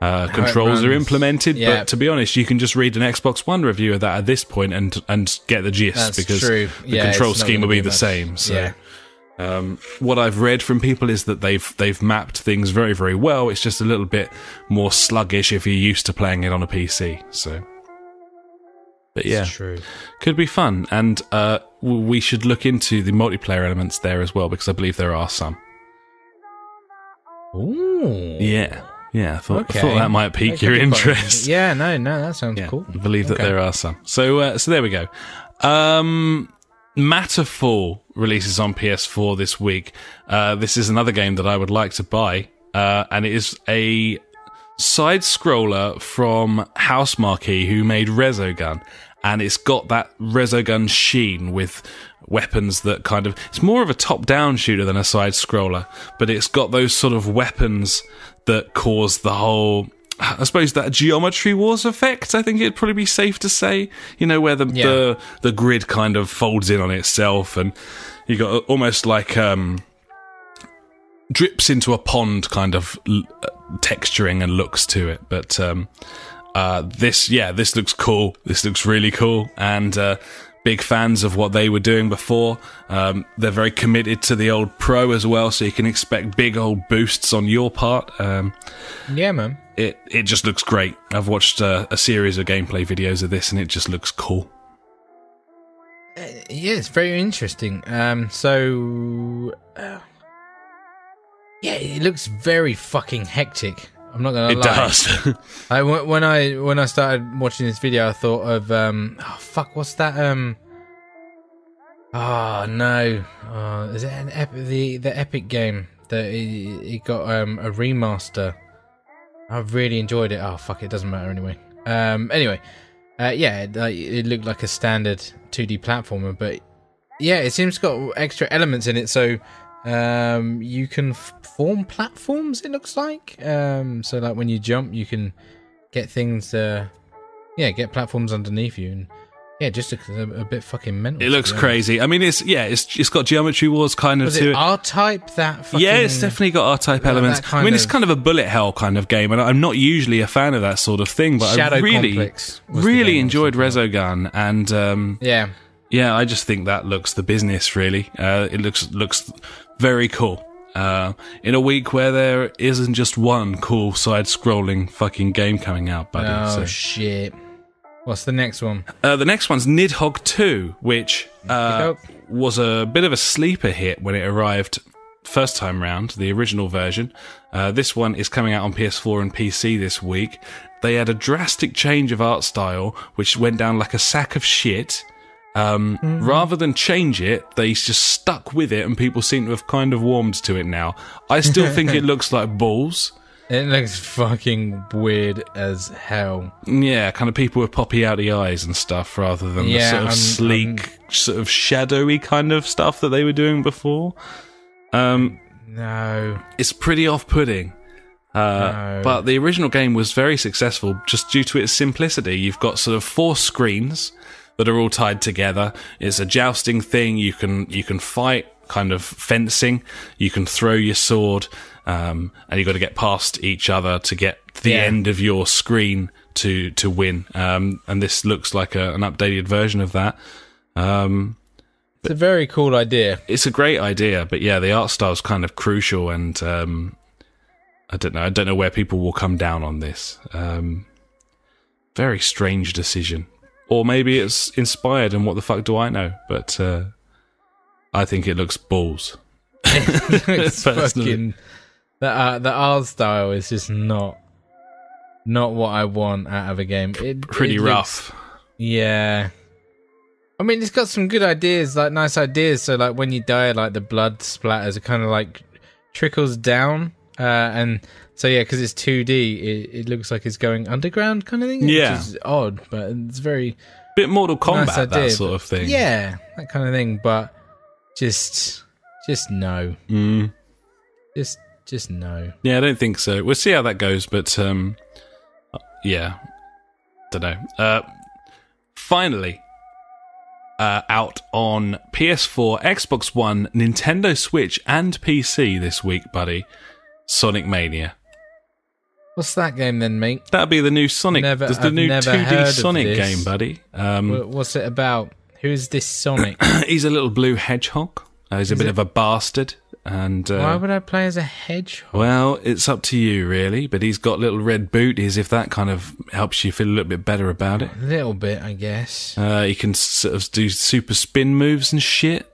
controls are implemented. Yeah. But to be honest, you can just read an Xbox One review of that at this point and get the gist. That's because true. The control scheme will be the same. So. Yeah. What I've read from people is that they've mapped things very, very well. It's just a little bit more sluggish if you're used to playing it on a PC. So, but yeah, true. Could be fun, and we should look into the multiplayer elements there as well, because I believe there are some. Ooh, yeah. I thought that might pique your interest. Yeah, no, that sounds cool. I believe that there are some. So there we go. Matterfall releases on PS4 this week. This is another game that I would like to buy, and it is a side-scroller from Housemarque, who made Resogun, and it's got that Resogun sheen with weapons that kind of... It's more of a top-down shooter than a side-scroller, but it's got those sort of weapons that caused the whole, I suppose, that Geometry Wars effect. I think it'd probably be safe to say, where the grid kind of folds in on itself, and you got almost like drips into a pond kind of texturing and looks to it. But this looks cool. This looks really cool, and big fans of what they were doing before. They're very committed to the old Pro as well, so you can expect big old boosts on your part. Yeah, man. It just looks great. I've watched a series of gameplay videos of this, and it just looks cool. Yeah, it's very interesting. It looks very fucking hectic. I'm not gonna lie. It does. When I started watching this video, I thought of what's that? Is it the Epic game that it got a remaster? I've really enjoyed it. Oh fuck, it doesn't matter anyway. It looked like a standard 2D platformer, but yeah, it seems to got extra elements in it. So you can form platforms, it looks like. So like when you jump, you can get things. Get platforms underneath you, and just a bit fucking mental. It looks crazy. I mean, it's got Geometry Wars kind of Was to it it. R-Type that? Fucking, it's definitely got R-Type elements. I mean, it's kind of a bullet hell kind of game, and I'm not usually a fan of that sort of thing, but Shadow I really enjoyed Resogun, and I just think that looks the business. Really, it looks very cool. In a week where there isn't just one cool side-scrolling fucking game coming out, buddy. Oh shit. What's the next one? The next one's Nidhogg 2, which was a bit of a sleeper hit when it arrived first time round, the original version. This one is coming out on PS4 and PC this week. They had a drastic change of art style, which went down like a sack of shit. Rather than change it, they just stuck with it, and people seem to have kind of warmed to it now. I still think it looks like balls. It looks fucking weird as hell. Yeah, kind of people with poppy outy eyes and stuff, rather than the sort of sleek, sort of shadowy kind of stuff that they were doing before. No. It's pretty off-putting. No. But the original game was very successful just due to its simplicity. You've got sort of 4 screens that are all tied together. It's a jousting thing. You can fight, kind of fencing. You can throw your sword, and you've got to get past each other to get the end of your screen to win. And this looks like an updated version of that. It's a very cool idea. It's a great idea, but yeah, the art style's kind of crucial, and I don't know where people will come down on this. Very strange decision. Or maybe it's inspired, and what the fuck do I know? But I think it looks balls. It's fucking the art style is just not what I want out of a game. Pretty rough. Yeah. I mean, it's got some good ideas, like nice ideas. So, like when you die, like the blood splatters, it kind of like trickles down, and so because it's 2D, it looks like it's going underground, kind of thing. Yeah, which is odd, but it's very bit Mortal Kombat, nice idea, that sort of thing. Yeah, that kind of thing. But just no. Just no. Yeah, I don't think so. We'll see how that goes, but yeah, don't know. Finally. Out on PS4, Xbox One, Nintendo Switch, and PC this week, buddy. Sonic Mania. What's that game then, mate? That'll be the new Sonic. There's the new 2D Sonic game, buddy. What's it about? Who's this Sonic? He's a little blue hedgehog. He's a bit of a bastard. And why would I play as a hedgehog? Well, it's up to you, really. But he's got little red booties, if that kind of helps you feel a little bit better about it. A little bit, I guess. He can sort of do super spin moves and shit.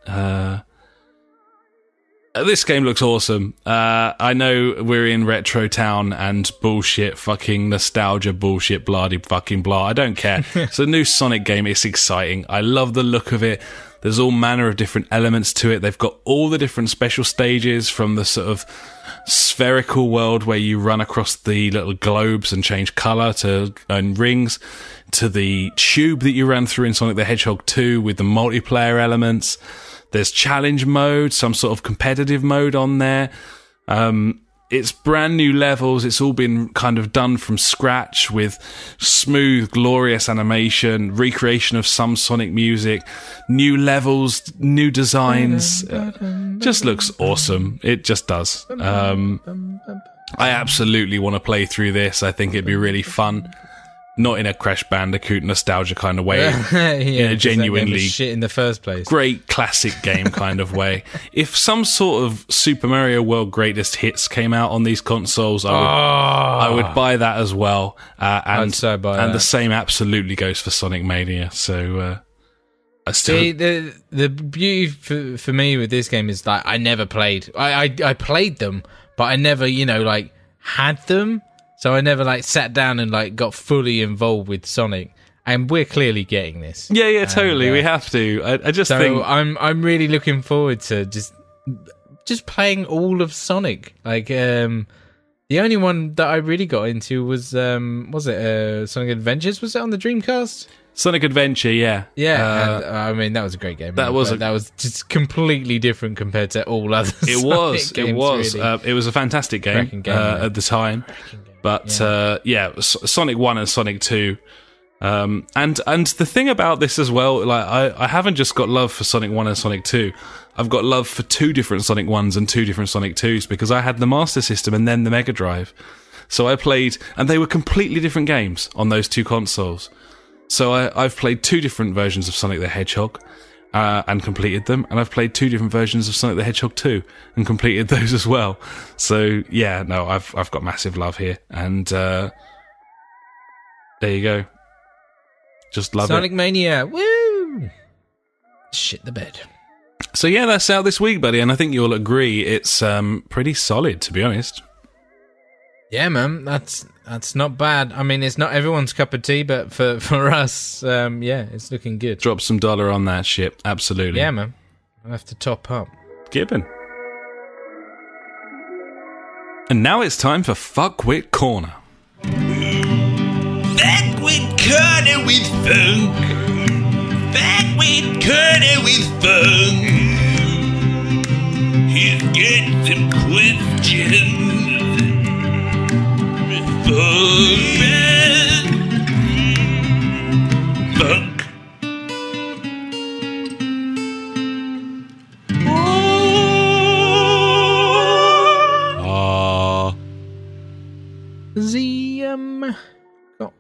This game looks awesome. I know we're in Retro Town and bullshit, fucking nostalgia bullshit, bloody fucking blah. I don't care. It's a new Sonic game. It's exciting. I love the look of it. There's all manner of different elements to it. They've got all the different special stages, from the sort of spherical world where you run across the little globes and change colour and rings, to the tube that you run through in Sonic the Hedgehog 2 with the multiplayer elements. There's challenge mode, some sort of competitive mode on there. it's brand new levels. It's all been kind of done from scratch with smooth, glorious animation, recreation of some Sonic music, new levels, new designs. Just looks awesome. It just does. I absolutely want to play through this. I think it'd be really fun. Not in a Crash Bandicoot nostalgia kind of way, in a genuinely shit in the first place. Great classic game kind of way. If some sort of Super Mario World Greatest Hits came out on these consoles, I would buy that as well. And the same absolutely goes for Sonic Mania. So I still see the beauty for me with this game is that I never played. I played them, but I never had them. So I never sat down and got fully involved with Sonic, and we're clearly getting this. Yeah, totally. We have to. I just think I'm really looking forward to just playing all of Sonic. The only one that I really got into was it Sonic Adventures? Was it on the Dreamcast? Sonic Adventure, yeah. Yeah, and, that was a great game. That was just completely different compared to all other Sonic games, really. It was a fantastic game, at the time. But Sonic 1 and Sonic 2. And the thing about this as well, I haven't just got love for Sonic 1 and Sonic 2. I've got love for 2 different Sonic 1s and 2 different Sonic 2s because I had the Master System and then the Mega Drive. So I played, and they were completely different games on those 2 consoles. So I've played 2 different versions of Sonic the Hedgehog and completed them, and I've played 2 different versions of Sonic the Hedgehog 2 and completed those as well. So yeah, no, I've got massive love here, and there you go. Just love Sonic Mania, woo! Shit the bed. So yeah, that's out this week, buddy, and I think you'll agree it's pretty solid, to be honest. Yeah, man, that's not bad. I mean, it's not everyone's cup of tea, but for us, it's looking good. Drop some dollar on that shit, absolutely. Yeah, man. I'll have to top up. Gibbon. And now it's time for Fuckwit Corner. Fuckwit Corner with Funk. Fuckwit Corner with Funk. He's got some questions. Funk. Got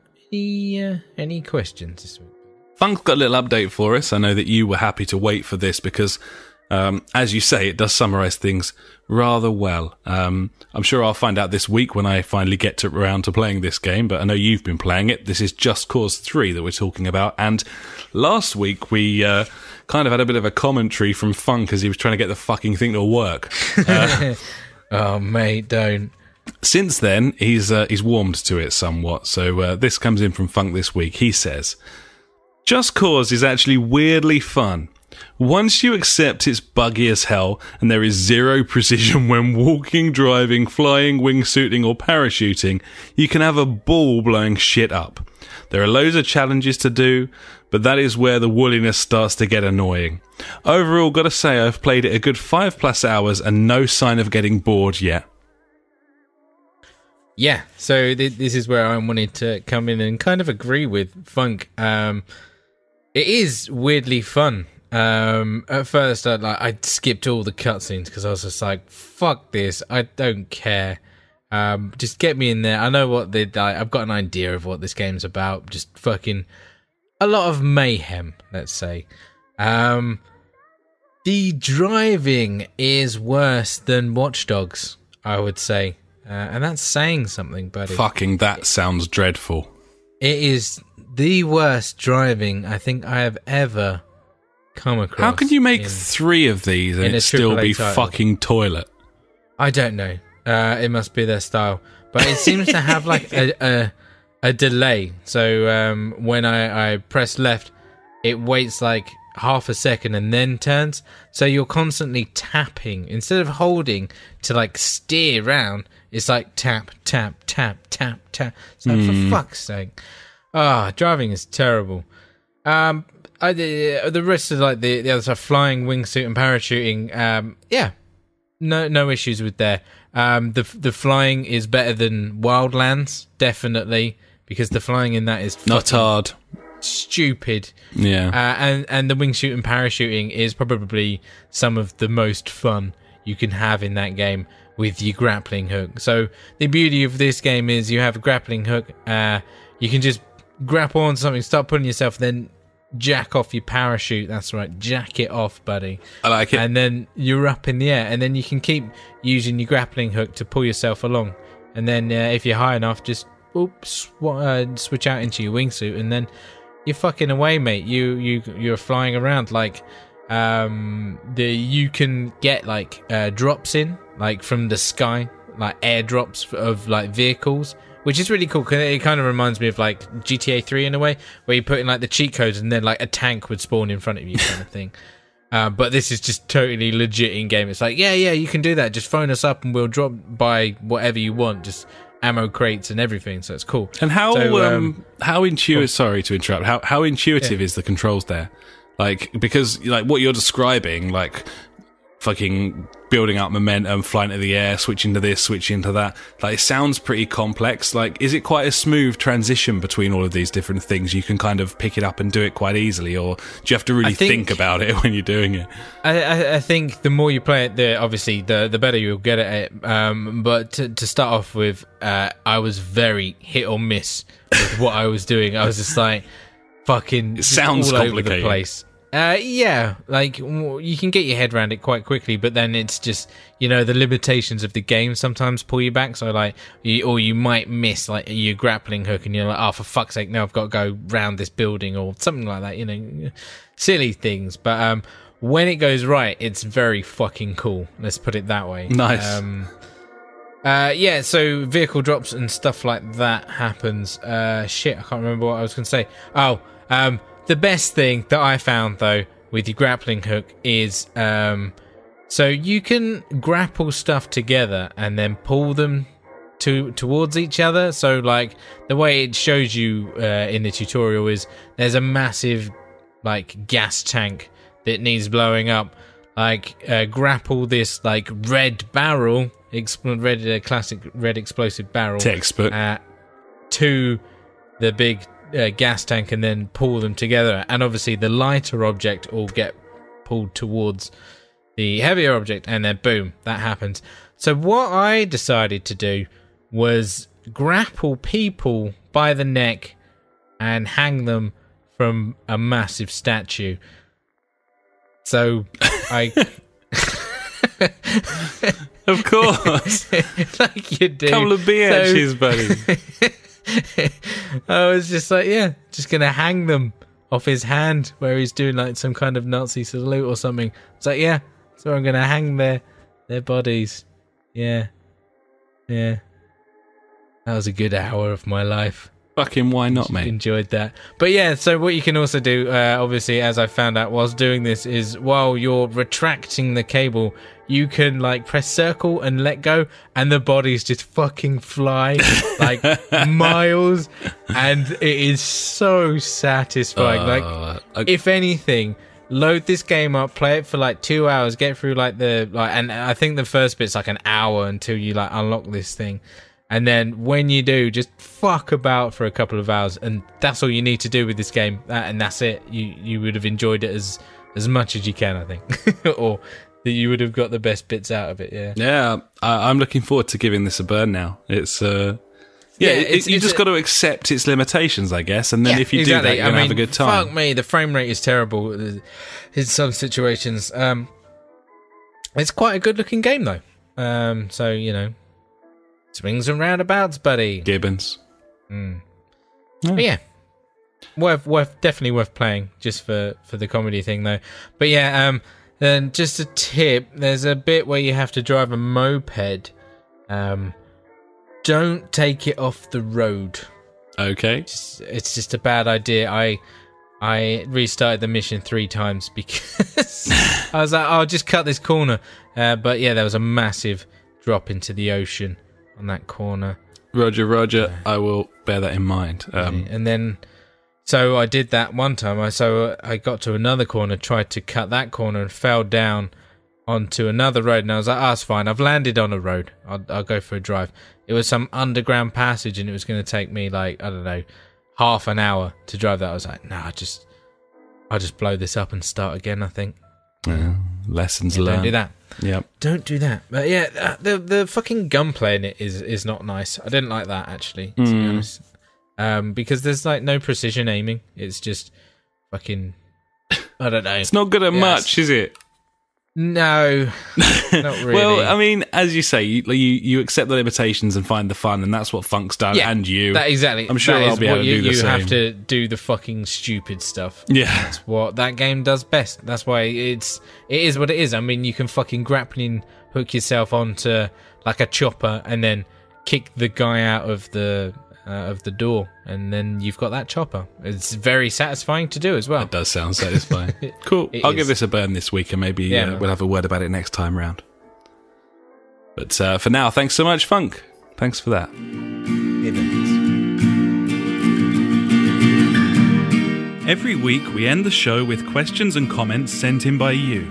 any questions this week? Funk's got a little update for us. I know that you were happy to wait for this because, as you say, it does summarise things rather well. I'm sure I'll find out this week when I finally get around to playing this game, but I know you've been playing it. This is Just Cause 3 that we're talking about, and last week we kind of had a bit of a commentary from Funk as he was trying to get the fucking thing to work. Oh, mate, don't. Since then, he's warmed to it somewhat, so this comes in from Funk this week. He says, Just Cause is actually weirdly fun. Once you accept it's buggy as hell and there is zero precision when walking, driving, flying, wingsuiting or parachuting, you can have a ball blowing shit up. There are loads of challenges to do, but that is where the wooliness starts to get annoying. Overall, gotta say I've played it a good 5+ hours and no sign of getting bored yet. Yeah, so this is where I wanted to come in and kind of agree with Funk. It is weirdly fun. At first, I skipped all the cutscenes because I was just like, "Fuck this! I don't care. Just get me in there. I know what I've got an idea of what this game's about. Just fucking a lot of mayhem, let's say. The driving is worse than Watch Dogs, I would say, and that's saying something, buddy. Fucking that sounds dreadful. It is the worst driving I think I have ever come across. How can you make 3 of these and it still be fucking toilet? I don't know. It must be their style, but it seems to have like a delay. So when I press left, it waits like half a second and then turns. So you're constantly tapping instead of holding to like steer around. It's like tap, tap, tap, tap, tap. So for fuck's sake, driving is terrible. The rest of like the other stuff, flying, wingsuit, and parachuting. no issues with there. The flying is better than Wildlands, definitely, because the flying in that is not hard, stupid. Yeah, and the wingsuit and parachuting is probably some of the most fun you can have in that game with your grappling hook. So the beauty of this game is you have a grappling hook. You can just grapple on something, start pulling yourself, then jack off your parachute. That's right, jack it off, buddy. I like it. And then you're up in the air, and then you can keep using your grappling hook to pull yourself along. And then if you're high enough, just switch out into your wingsuit, and then you're fucking away, mate. You're flying around like you can get like drops in like from the sky, like airdrops of like vehicles, which is really cool because it kind of reminds me of like GTA 3 in a way, where you put in like the cheat codes and then like a tank would spawn in front of you kind of thing. But this is just totally legit in game. It's like, yeah, you can do that. Just phone us up and we'll drop by whatever you want. Just ammo crates and everything. So it's cool. And how intuitive? Sorry to interrupt. How intuitive is the controls there? Like, because like what you're describing, like fucking building up momentum, flying to the air, switching to this, switching to that. Like, it sounds pretty complex. Like, is it quite a smooth transition between all of these different things? You can kind of pick it up and do it quite easily, or do you have to really think about it when you're doing it? I think the more you play it, the better you'll get at it. But to start off with, I was very hit or miss with what I was doing. I was just like, fucking, it sounds all complicated. over the place. Yeah, like you can get your head around it quite quickly, but then it's just, the limitations of the game sometimes pull you back. So like, you might miss like your grappling hook, and you're like, oh, for fuck's sake, now I've got to go round this building or something like that. Silly things. But when it goes right, it's very fucking cool. Let's put it that way. Nice. Yeah, so vehicle drops and stuff like that happens. Shit, I can't remember what I was going to say. The best thing that I found, though, with your grappling hook is so you can grapple stuff together and then pull them towards each other. So, like, the way it shows you in the tutorial is there's a massive, like, gas tank that needs blowing up. Like, grapple this, like, red barrel, classic red explosive barrel. Textbook. To the big gas tank, and then pull them together, and obviously the lighter object will get pulled towards the heavier object, and then boom, that happens. So what I decided to do was grapple people by the neck and hang them from a massive statue. So I of course, like you do, couple of BHs, buddy. I was just like, just gonna hang them off his hand where he's doing like some kind of Nazi salute or something. It's like, so I'm gonna hang their bodies. Yeah. That was a good hour of my life. Fucking why not, mate? Enjoyed that. But yeah, so what you can also do, obviously, as I found out whilst doing this, is while you're retracting the cable, you can like press circle and let go, and the bodies just fucking fly like miles, and it is so satisfying. If anything, load this game up, play it for like 2 hours, get through and I think the first bit's like an hour until you like unlock this thing. And then when you do, just fuck about for a couple of hours, and that's all you need to do with this game, and that's it. You would have enjoyed it as much as you can, I think, or that you would have got the best bits out of it. Yeah. I'm looking forward to giving this a burn now. It's you just got to accept its limitations, I guess, and then if you do that, you're gonna have a good time. Fuck me, the frame rate is terrible in some situations. It's quite a good looking game though. So swings and roundabouts, buddy. Gibbons. But yeah, definitely worth playing just for the comedy thing though. But yeah, then just a tip: there's a bit where you have to drive a moped. Don't take it off the road. Okay. It's just a bad idea. I restarted the mission 3 times because I was like, I'll just cut this corner. But yeah, there was a massive drop into the ocean on that corner. Roger. I will bear that in mind. And then, so I did that one time. I got to another corner, tried to cut that corner, and fell down onto another road, and I was like, "Oh, it's fine. I've landed on a road. I'll go for a drive." It was some underground passage, and it was going to take me like, I don't know, half an hour to drive that. I was like, "No, I'll just blow this up and start again." I think. Yeah, lessons learned. Don't do that. Yep. Don't do that. But yeah, the fucking gunplay in it is not nice. I didn't like that actually, to be honest. Because there's like no precision aiming. It's just fucking. I don't know. It's not good at much, is it? No, not really. Well, I mean, as you say, you accept the limitations and find the fun, and that's what Funk's done, and you. That, exactly. I'm sure I'll be able to do the same. You have to do the fucking stupid stuff. Yeah. That's what that game does best. That's why it is what it is. I mean, you can fucking grappling hook yourself onto like a chopper and then kick the guy out of the door, and then you've got that chopper. It's very satisfying to do as well. It does sound satisfying. Cool. I'll give this a burn this week, and maybe we'll have a word about it next time round. But for now, thanks so much, Funk. Thanks for that. Every week, we end the show with questions and comments sent in by you.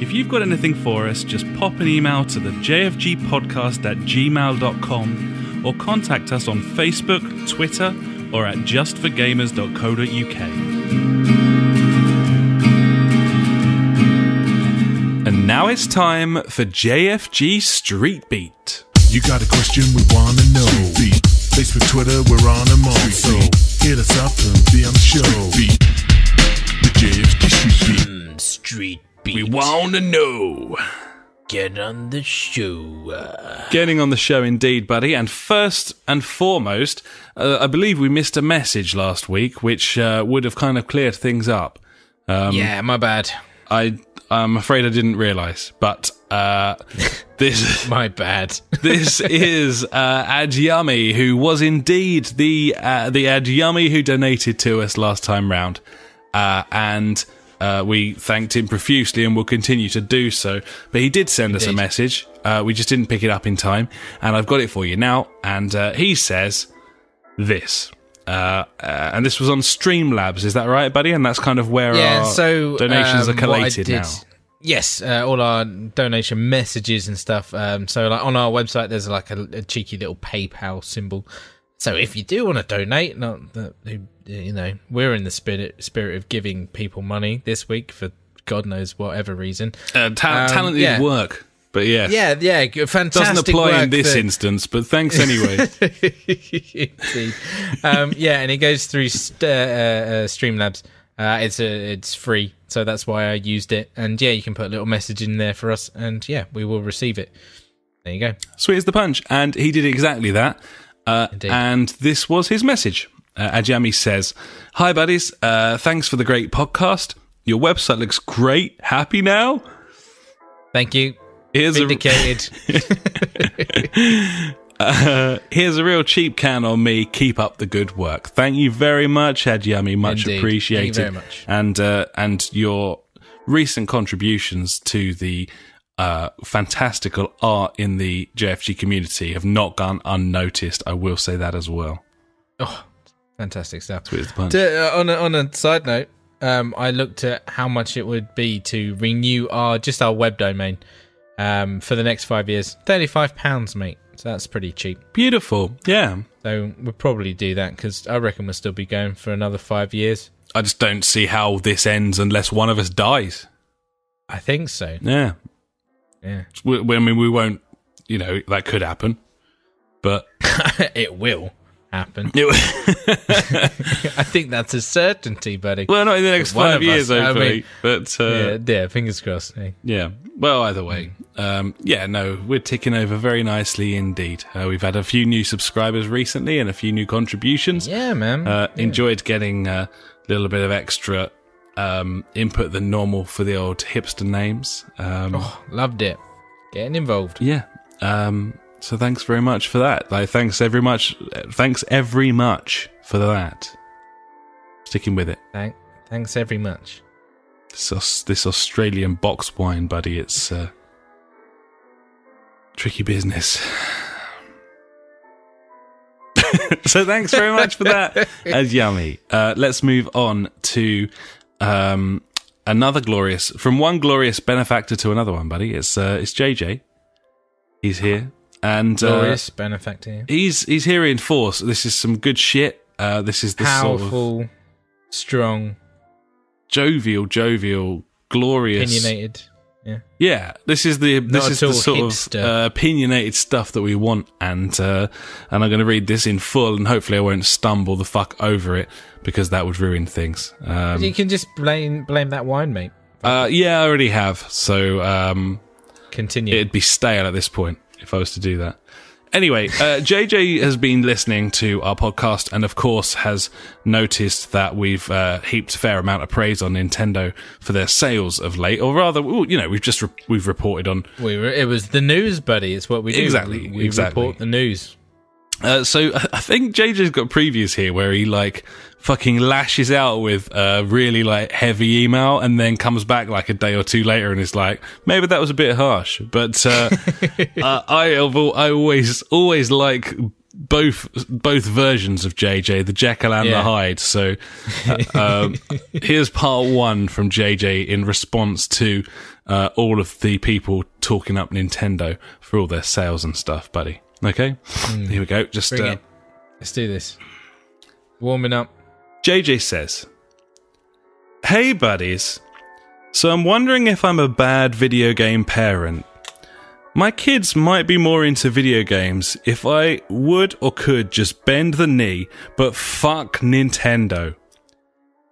If you've got anything for us, just pop an email to the jfgpodcast@gmail.com or contact us on Facebook, Twitter, or at justforgamers.co.uk. And now it's time for JfG Street Beat. You got a question we wanna know. Street Beat. Facebook, Twitter, we're on them all. So hit us up and be on the show. Street Beat. The JfG Street Beat. Street Beat. We wanna know. Get on the show. Getting on the show indeed, buddy. And first and foremost, I believe we missed a message last week, which would have kind of cleared things up. Yeah, my bad. I'm afraid I didn't realise, but this my bad. This is Adyummi, who was indeed the Adyummi who donated to us last time round, and we thanked him profusely and will continue to do so. But he did send us a message. We just didn't pick it up in time, and I've got it for you now. And he says this. And this was on Streamlabs, is that right, buddy? And that's kind of where our donations are collated now. Yes, all our donation messages and stuff. So like on our website, there's like a cheeky little PayPal symbol. So if you do want to donate, not that we're in the spirit of giving people money this week for God knows whatever reason. Talented work. But yeah, fantastic. Doesn't apply work in this instance, but thanks anyway. Indeed. And it goes through Streamlabs. It's free, so that's why I used it. And yeah, you can put a little message in there for us, and yeah, we will receive it. There you go. Sweet as the punch, and he did exactly that. And this was his message. Adyummi says, "Hi buddies, thanks for the great podcast. Your website looks great. Happy now? Thank you. Here's Vindicated. Here's a real cheap can on me. Keep up the good work. Thank you very much, Adyummi. Much Indeed. appreciated. Thank you very much. And your recent contributions to the fantastical art in the JfG community have not gone unnoticed. I will say that as well." Oh, fantastic stuff. Sweet as the punch. On a side note, I looked at how much it would be to renew our web domain for the next 5 years. £35, mate. So that's pretty cheap. Beautiful. Yeah. So we'll probably do that because I reckon we'll still be going for another 5 years. I just don't see how this ends unless one of us dies. I think so. Yeah. Yeah. I mean, we won't, that could happen, but it will happen. I think that's a certainty, buddy. Well, not in the next 5 years, hopefully. But fingers crossed. Yeah. Well, either way, we're ticking over very nicely indeed. We've had a few new subscribers recently and a few new contributions. Yeah, man. Enjoyed getting a little bit of extra input than normal for the old hipster names. Loved it. Getting involved. Yeah. So thanks very much for that. Thanks every much for that. Sticking with it. Thanks every much. This Australian box wine, buddy, it's tricky business. So thanks very much for that, Adyummi. Let's move on to another glorious, from one glorious benefactor to another one, buddy. It's JJ. He's here. And glorious benefactor. He's here in force. This is some good shit. This is the powerful, sort of strong, jovial, glorious, opinionated. Yeah. This is the sort hipster. of opinionated stuff that we want, and I'm going to read this in full, and hopefully I won't stumble the fuck over it because that would ruin things. You can just blame that wine, mate. Yeah, I already have. So continue. It'd be stale at this point if I was to do that. Anyway, JJ has been listening to our podcast and, of course, has noticed that we've heaped a fair amount of praise on Nintendo for their sales of late, or rather, we've reported on. It was the news, buddy. It's what we do. Exactly. We report the news. So I think JJ's got previews here where he fucking lashes out with a really heavy email and then comes back a day or two later and is like, maybe that was a bit harsh. But I always like both versions of JJ, the Jekyll and the Hyde. So here's part one from JJ in response to all of the people talking up Nintendo for all their sales and stuff, buddy. Okay, here we go. Just let's do this. Warming up. JJ says, "Hey buddies, so I'm wondering if I'm a bad video game parent. My kids might be more into video games if I would or could just bend the knee, but fuck Nintendo.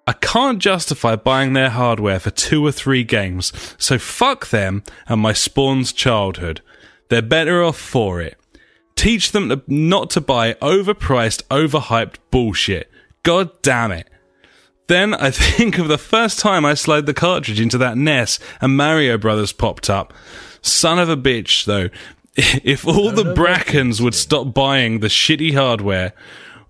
I can't justify buying their hardware for 2 or 3 games, so fuck them and my Spawn's childhood. They're better off for it. Teach them not to buy overpriced, overhyped bullshit. God damn it. Then I think of the first time I slid the cartridge into that NES and Mario Brothers popped up. Son of a bitch, though. If all the Brackens would stop buying the shitty hardware,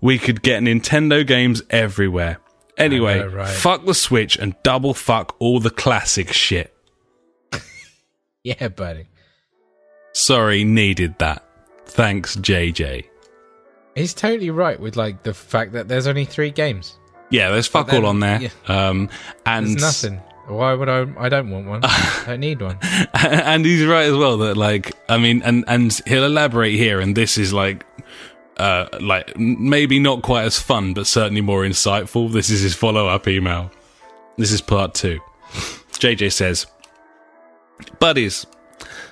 we could get Nintendo games everywhere. Anyway, fuck the Switch and double fuck all the classic shit." Yeah, buddy. Sorry, needed that. Thanks, JJ. He's totally right with the fact that there's only 3 games. Yeah, there's fuck all on there. Yeah. And there's nothing. Why would I don't want one. I don't need one. And he's right as well that and he'll elaborate here, and this is maybe not quite as fun, but certainly more insightful. This is his follow-up email. This is part 2. JJ says, "Buddies,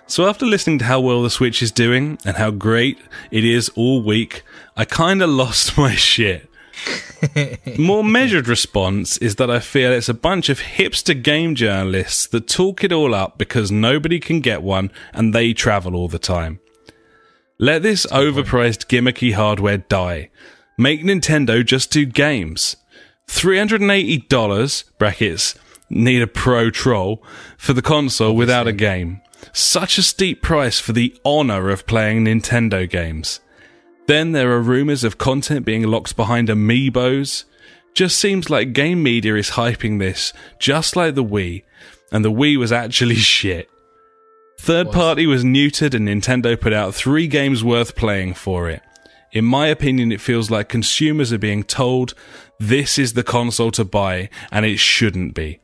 so after listening to how well the Switch is doing and how great it is all week, I kinda lost my shit. More measured response is that I feel it's a bunch of hipster game journalists that talk it all up because nobody can get one and they travel all the time. Let this overpriced gimmicky hardware die. Make Nintendo just do games. $380, brackets, need a pro troll, for the console without a game. Such a steep price for the honour of playing Nintendo games. Then there are rumours of content being locked behind amiibos. Just seems like game media is hyping this, just like the Wii, and the Wii was actually shit. Third party was neutered and Nintendo put out 3 games worth playing for it. In my opinion, it feels like consumers are being told this is the console to buy, and it shouldn't be.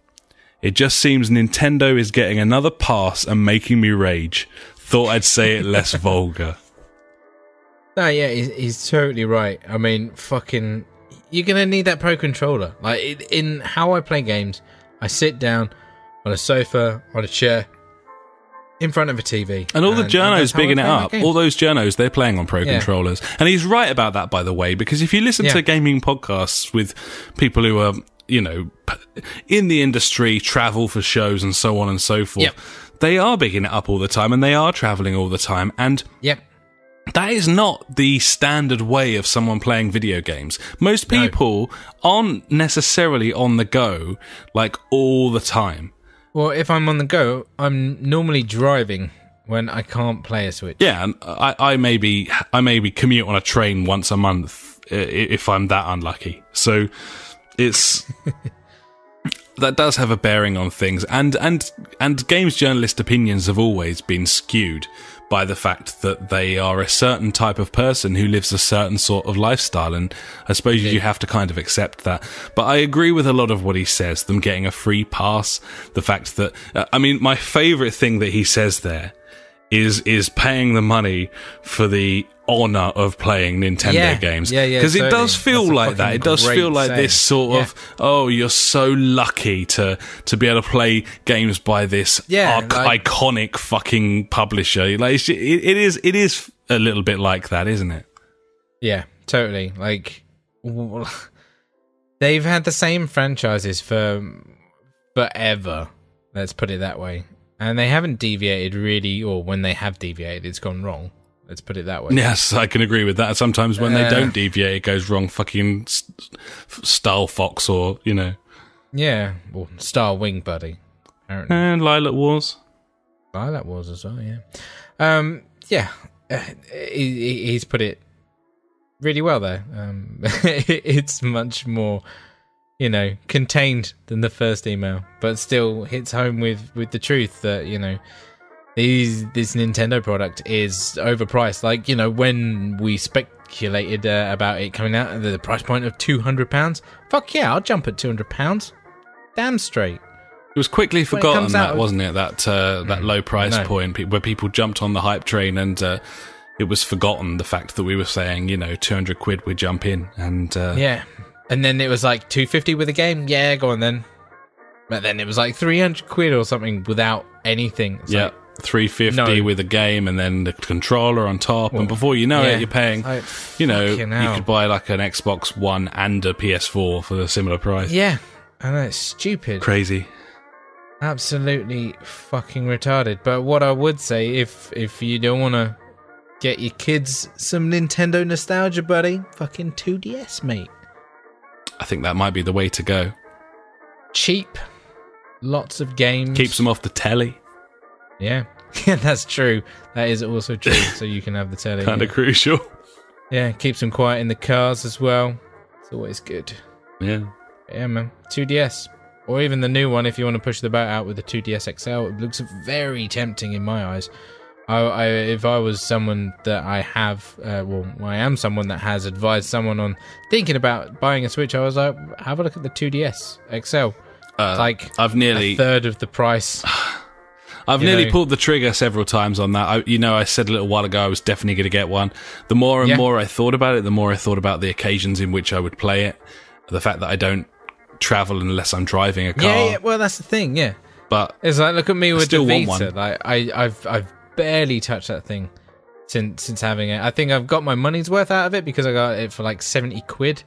It just seems Nintendo is getting another pass and making me rage. Thought I'd say it less vulgar." No, yeah, he's totally right. I mean, fucking, you're going to need that Pro Controller. In how I play games, I sit down on a sofa, on a chair, in front of a TV. And all the journos bigging it up. All those journos, they're playing on Pro Controllers. And he's right about that, by the way, because if you listen to gaming podcasts with people who are, in the industry, travel for shows and so on and so forth, they are bigging it up all the time and they are travelling all the time. And that is not the standard way of someone playing video games. Most people aren't necessarily on the go, all the time. Well, if I'm on the go, I'm normally driving when I can't play a Switch. Yeah, and I maybe commute on a train once a month if I'm that unlucky. So it's that does have a bearing on things, and games journalist opinions have always been skewed by the fact that they are a certain type of person who lives a certain sort of lifestyle, and I suppose you have to kind of accept that. But I agree with a lot of what he says, them getting a free pass, the fact that, my favourite thing that he says there is paying the money for the honour of playing Nintendo games. Because it does feel like that. It does feel like this sort of, oh, you're so lucky to be able to play games by this iconic fucking publisher. Like, it is a little bit like that, isn't it? Yeah, totally. Like, they've had the same franchises for forever. Let's put it that way. And they haven't deviated really, or when they have deviated, it's gone wrong. Let's put it that way. Yes, I can agree with that. Sometimes when they don't deviate, it goes wrong. Fucking Star Fox or, you know. Yeah, or Star Wing, buddy. Apparently. And Lilac Wars. Lilac Wars as well, yeah. He's put it really well there. It's much more, you know, contained than the first email, but still hits home with the truth that, you know, this Nintendo product is overpriced. Like, you know, when we speculated about it coming out at the price point of £200, fuck yeah, I'll jump at £200. Damn straight. It was quickly forgotten, wasn't it? That low price point where people jumped on the hype train, and it was forgotten the fact that we were saying, you know, 200 quid we jump in, and yeah. And then it was like 250 with a game. Yeah, go on then. But then it was like 300 quid or something without anything. It's like, 350 with a game and then the controller on top. And before you know it, you're paying, you know, you could buy like an Xbox One and a PS4 for a similar price. Yeah. I know, it's stupid. Crazy. Absolutely fucking retarded. But what I would say, if you don't want to get your kids some Nintendo nostalgia, buddy, fucking 2DS, mate. I think that might be the way to go. Cheap. Lots of games. Keeps them off the telly. Yeah. Yeah, that's true. That is also true. So you can have the telly. Kind of crucial. Yeah, keeps them quiet in the cars as well. It's always good. Yeah. Yeah, man. 2DS. Or even the new one, if you want to push the boat out with the 2DS XL. It looks very tempting in my eyes. If I was someone that I am someone that has advised someone on thinking about buying a Switch, I was like, have a look at the 2DS XL. It's like a third of the price. I've nearly pulled the trigger several times on that. I said a little while ago I was definitely going to get one. The more and more I thought about it, the more I thought about the occasions in which I would play it. The fact that I don't travel unless I'm driving a car. Yeah, well, that's the thing, yeah. But it's like, look at me with the Vita. Want one. Like, I've barely touched that thing since having it. I think I've got my money's worth out of it because I got it for like 70 quid,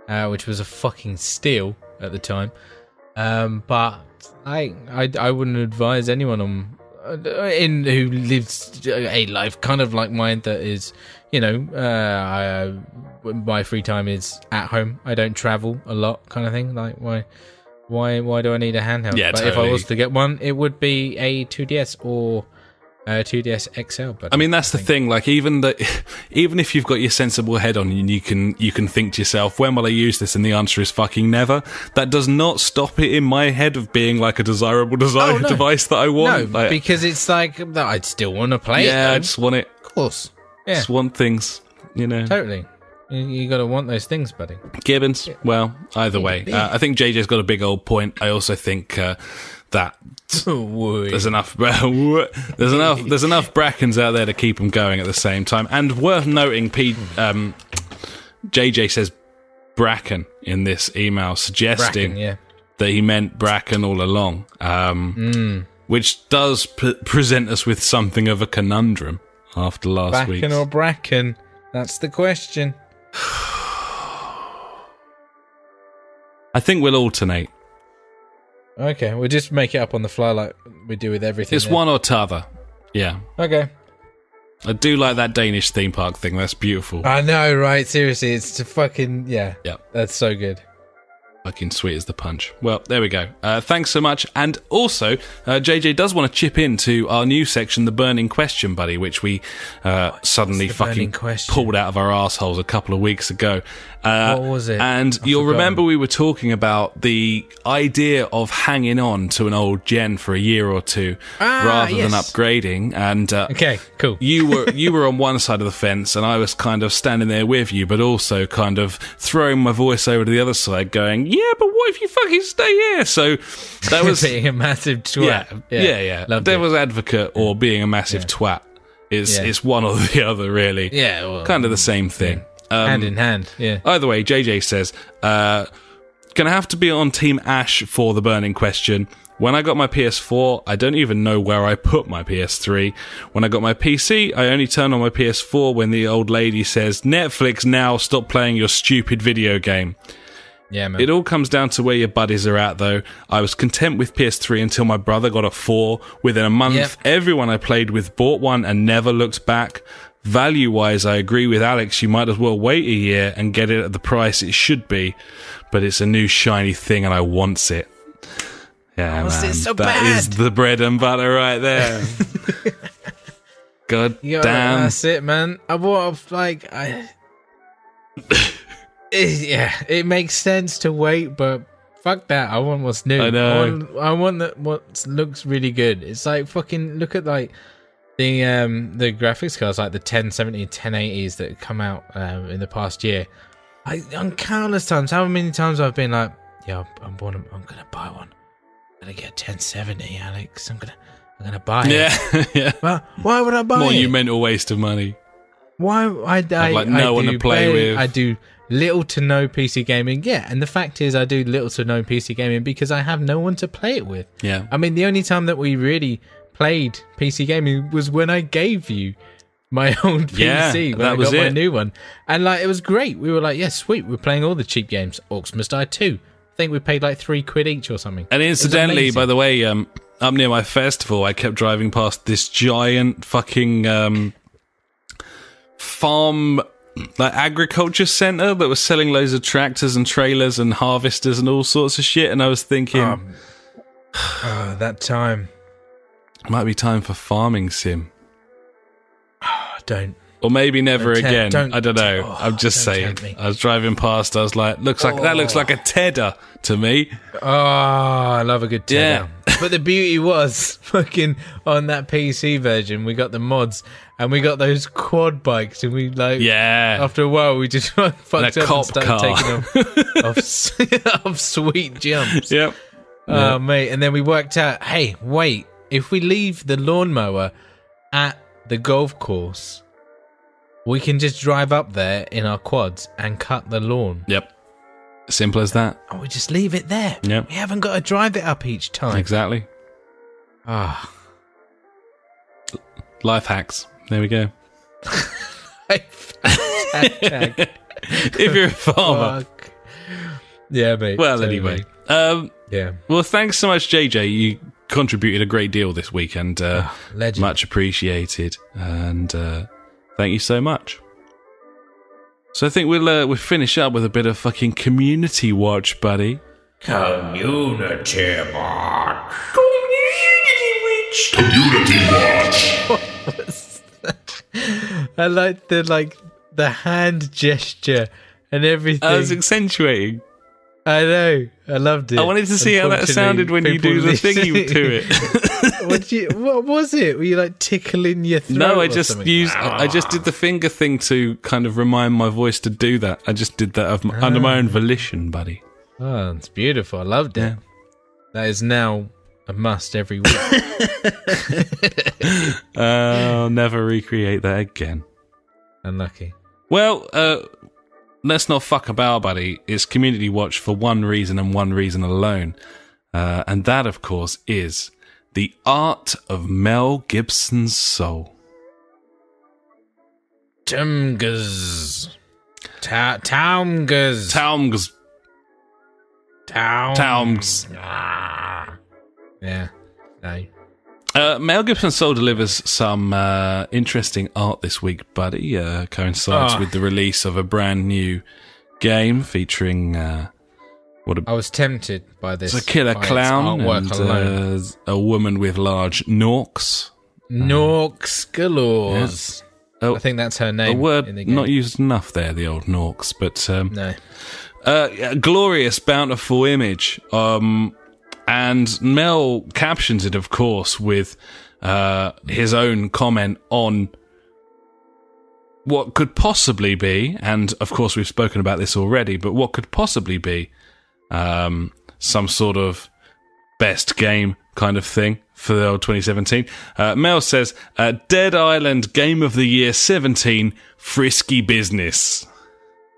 which was a fucking steal at the time. But I wouldn't advise anyone who lives a life kind of like mine that is, you know, my free time is at home. I don't travel a lot, kind of thing. Like, why do I need a handheld? Yeah, but totally. If I was to get one, it would be a 2DS or 2DS XL. But I mean, that's the thing. Like, even if you've got your sensible head on and you can think to yourself, when will I use this? And the answer is fucking never. That does not stop it in my head of being like a desirable device that I want. No, because it's like, I'd still want to play it. Yeah, I just want it. Of course. Yeah. Just want things, you know. Totally. You got to want those things, buddy. Gibbons. Well, either way, I think JJ's got a big old point. I also think that there's enough Brackens out there to keep them going at the same time. And worth noting, JJ says Bracken in this email, suggesting that he meant Bracken all along, which does present us with something of a conundrum after last week. Bracken or Bracken? That's the question. I think we'll alternate. Okay, we'll just make it up on the fly like we do with everything. It's one or t'other. Yeah. Okay. I do like that Danish theme park thing. That's beautiful. I know, right? Seriously, it's a fucking... Yeah. Yep. That's so good. Fucking sweet as the punch. Well, there we go. Thanks so much. And also, JJ does want to chip into our new section, The Burning Question, buddy, which we suddenly fucking pulled out of our arseholes a couple of weeks ago. What was it? And you'll remember we were talking about the idea of hanging on to an old gen for a year or two rather than upgrading. And okay, cool. You were on one side of the fence, and I was kind of standing there with you, but also kind of throwing my voice over to the other side, going, "Yeah, but what if you fucking stay here?" So that was being a massive twat. Yeah. Devil's advocate or being a massive twat is one or the other, really. Yeah, well, kind of the same thing. Hand in hand, yeah. Either way, JJ says, gonna have to be on Team Ash for the burning question. When I got my PS4, I don't even know where I put my PS3. When I got my PC, I only turn on my PS4 when the old lady says, "Netflix now, stop playing your stupid video game." Yeah, man. It all comes down to where your buddies are at, though. I was content with PS3 until my brother got a 4. Within a month, everyone I played with bought one and never looked back. Value-wise, I agree with Alex. You might as well wait a year and get it at the price it should be. But it's a new shiny thing and I wants it. Yeah, man. It so that bad. is the bread and butter right there. God damn. That's it, man. It makes sense to wait, but fuck that. I want what's new. I know. I want that what looks really good. It's like fucking look at like the graphics cards, like the 1070 and 1080s that have come out in the past year. On countless times, how many times I've been like, yeah, I'm gonna buy one. I'm gonna get a 1070, Alex. I'm gonna buy it. Yeah. Well, why would I buy it? More monumental waste of money. Why no one to play with. I do little to no PC gaming, and the fact is I do little to no PC gaming because I have no one to play it with. Yeah. I mean, the only time that we really played PC gaming was when I gave you my old PC when I got my new one. And like it was great. We were like, yeah, sweet, we're playing all the cheap games. Orcs Must Die 2. I think we paid like £3 each or something. And incidentally, by the way, up near my festival, I kept driving past this giant fucking farm, like agriculture centre that was selling loads of tractors and trailers and harvesters and all sorts of shit. And I was thinking, that time. Might be time for farming sim. Don't. Or maybe never again. I don't know. I'm just saying. Me. I was driving past. I was like, that looks like a tedder to me. Oh, I love a good tedder. Yeah. But the beauty was fucking on that PC version, we got the mods and we got those quad bikes and we like after a while we just fucked up and started taking off sweet jumps. Yep. Oh mate, and then we worked out, hey, wait, if we leave the lawnmower at the golf course, we can just drive up there in our quads and cut the lawn. Yep. Simple as that. And we just leave it there. Yep. We haven't got to drive it up each time. Exactly. Life hacks. There we go. Hashtag. If you're a farmer. Fuck. Yeah, mate. Well, totally. anyway. Yeah. Well, thanks so much, JJ. You contributed a great deal this week and legend. Much appreciated. And thank you so much. So I think we'll finish up with a bit of fucking community watch, buddy. Community watch. Community watch. What was that? I like the hand gesture and everything. I was accentuating. I know. I loved it. I wanted to see how that sounded when you do the thingy to it. What was it? Were you like tickling your throat? No, I just did the finger thing to kind of remind my voice to do that. I just did that under my own volition, buddy. Oh, it's beautiful. I loved it. Yeah. That is now a must every week. I'll never recreate that again. Unlucky. Well, let's not fuck about, buddy. It's Community Watch for one reason and one reason alone. And that, of course, is the art of Mel Gibson's soul. Taumgaz. Yeah. No. Mel Gibson's soul delivers some interesting art this week, buddy. Coincides with the release of a brand new game featuring I was tempted by this. It's a killer clown and a woman with large Norks. Norks galores. I think that's her name. A word in the game. not used enough there, the old Norks, but No. Glorious, bountiful image. And Mel captions it, of course, with his own comment on what could possibly be, and of course we've spoken about this already, but what could possibly be some sort of best game kind of thing for the old 2017. Mel says, Dead Island Game of the Year 17, Frisky Business.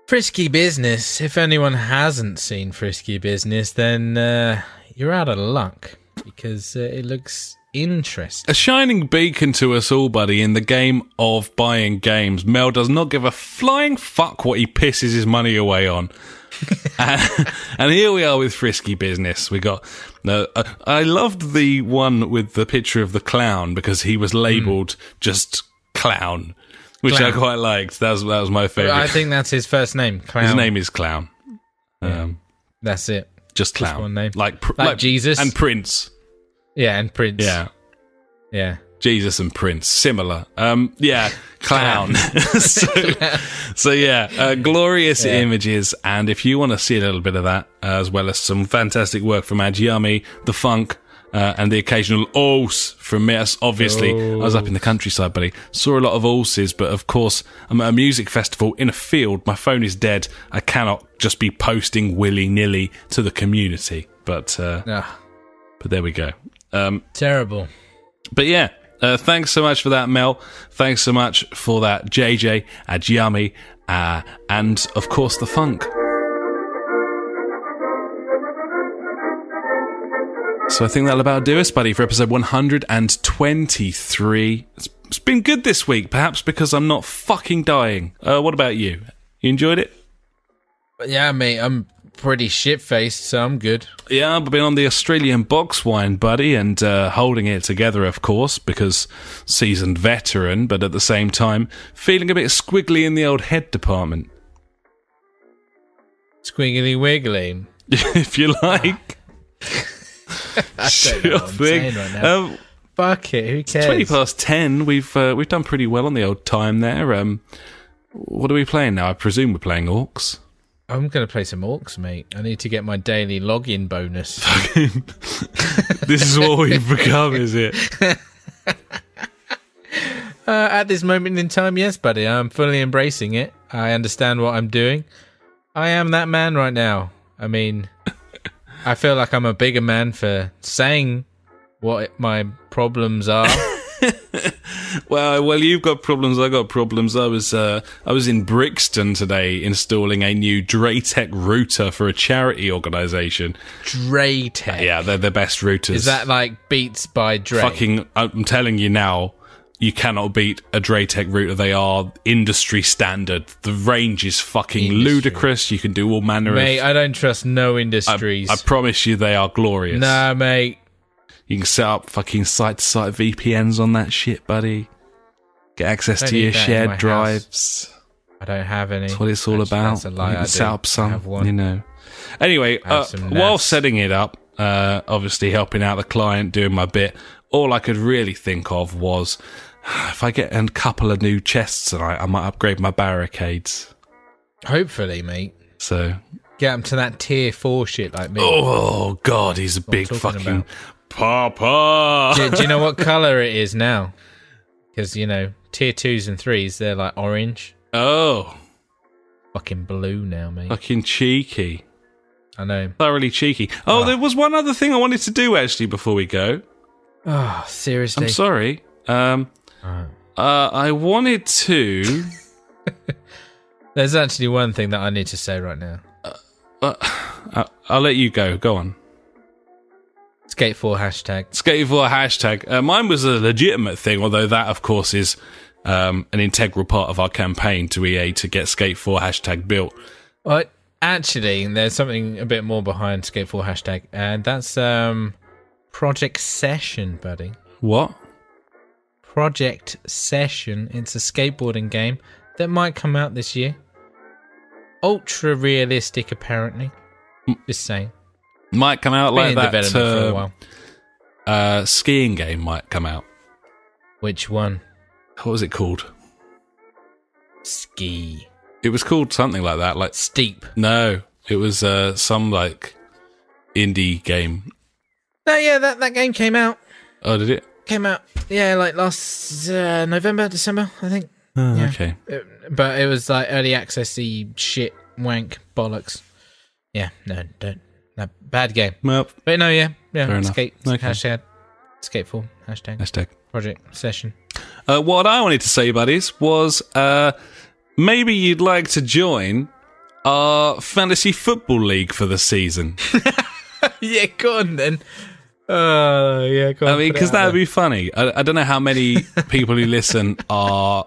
Frisky Business. If anyone hasn't seen Frisky Business, then you're out of luck, because it looks interesting. A shining beacon to us all, buddy, in the game of buying games. Mel does not give a flying fuck what he pisses his money away on. And here we are with Frisky Business. We got... I loved the one with the picture of the clown, because he was labelled just Clown, which I quite liked. That was my favourite. I think that's his first name, Clown. His name is Clown. Yeah. That's it. Just Clown. Just one name. Like Jesus. And Prince. Yeah, and Prince. Yeah. Yeah. Jesus and Prince. Similar. Yeah. Clown. Glorious images. And if you want to see a little bit of that, as well as some fantastic work from Adyummi, the funk, and the occasional oos from me. Obviously, I was up in the countryside, buddy. Saw a lot of ooses, but of course, I'm at a music festival in a field. My phone is dead. I cannot just be posting willy-nilly to the community. But there we go. Terrible. But yeah, thanks so much for that, Mel. Thanks so much for that, JJ, Adyummi, and of course the funk. So I think that'll about do us, buddy, for episode 123. It's been good this week, perhaps because I'm not fucking dying. What about you? You enjoyed it? Yeah, mate, I'm pretty shit-faced, so I'm good. Yeah, I've been on the Australian box wine, buddy, and holding it together, of course, because seasoned veteran, but at the same time, feeling a bit squiggly in the old head department. Squiggly wiggly. If you like. Sure thing. Right now. Fuck it, who cares? 20 past 10. We've done pretty well on the old time there. What are we playing now? I presume we're playing Orcs. I'm going to play some Orcs, mate. I need to get my daily login bonus. This is what we've become, is it? At this moment in time, yes, buddy. I'm fully embracing it. I understand what I'm doing. I am that man right now. I mean, I feel like I'm a bigger man for saying what my problems are. Well, you've got problems. I got problems. I was in Brixton today installing a new Draytech router for a charity organisation. Draytech. Yeah, they're the best routers. Is that like Beats by Dre? Fucking, I'm telling you now, you cannot beat a Draytech router. They are industry standard. The range is fucking ludicrous. You can do all manner of... Mate, I don't trust no industries. I promise you they are glorious. Nah, mate. You can set up fucking site-to-site VPNs on that shit, buddy. Get access to your shared drives. I don't have any. That's what it's all about. That's a lie. You can set up some, you know. Anyway, while setting it up, obviously helping out the client, doing my bit, all I could really think of was, if I get a couple of new chests tonight, I might upgrade my barricades. Hopefully, mate. So get them to that tier 4 shit like me. Oh, God, he's a big fucking... Papa! Do you know what colour it is now? Because, you know, tier 2s and 3s, they're like orange. Oh. Fucking blue now, mate. Fucking cheeky. I know. Thoroughly cheeky. Oh, there was one other thing I wanted to do, actually, before we go. Oh, seriously? I'm sorry. I wanted to... There's actually one thing that I need to say right now. I'll let you go. Go on. Skate4 hashtag. Skate4 hashtag. Mine was a legitimate thing, although that, of course, is an integral part of our campaign to EA to get Skate4 hashtag built. Well, actually, there's something a bit more behind Skate4 hashtag, and that's Project Session, buddy. What? Project Session. It's a skateboarding game that might come out this year. Ultra realistic, apparently. Just saying. Might come out like that. For a while. Skiing game might come out. Which one? What was it called? Ski. It was called something like that. Like Steep. No, it was some like indie game. No, yeah, that game came out. Oh, did it? Came out, yeah, like last November, December, I think. Oh, yeah. okay. But it was like early access-y shit, wank, bollocks. Yeah, no, don't. No, bad game. Well, but no, yeah. Fair enough. Skate, okay. hashtag, skateful, hashtag. Project session. What I wanted to say, buddies, was maybe you'd like to join our fantasy football league for the season. Yeah, go on then. Yeah, go on. I mean, because that would be funny. I don't know how many people who listen are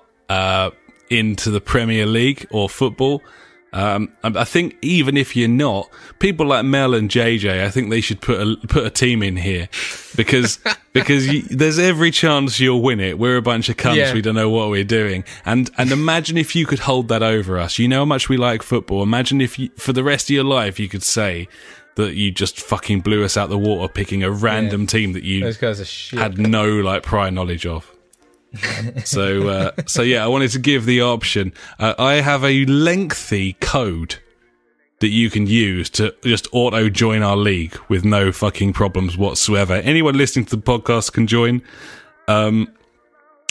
into the Premier League or football. I think even if you're not, people like Mel and JJ, I think they should put a team in here because there's every chance you'll win it. We're a bunch of cunts. Yeah. We don't know what we're doing. And imagine if you could hold that over us. You know how much we like football. Imagine if you, for the rest of your life, you could say that you just fucking blew us out the water picking a random team that you Those guys are shit. had no like prior knowledge of. So yeah, I wanted to give the option. I have a lengthy code that you can use to just auto join our league with no fucking problems whatsoever. Anyone listening to the podcast can join. I'm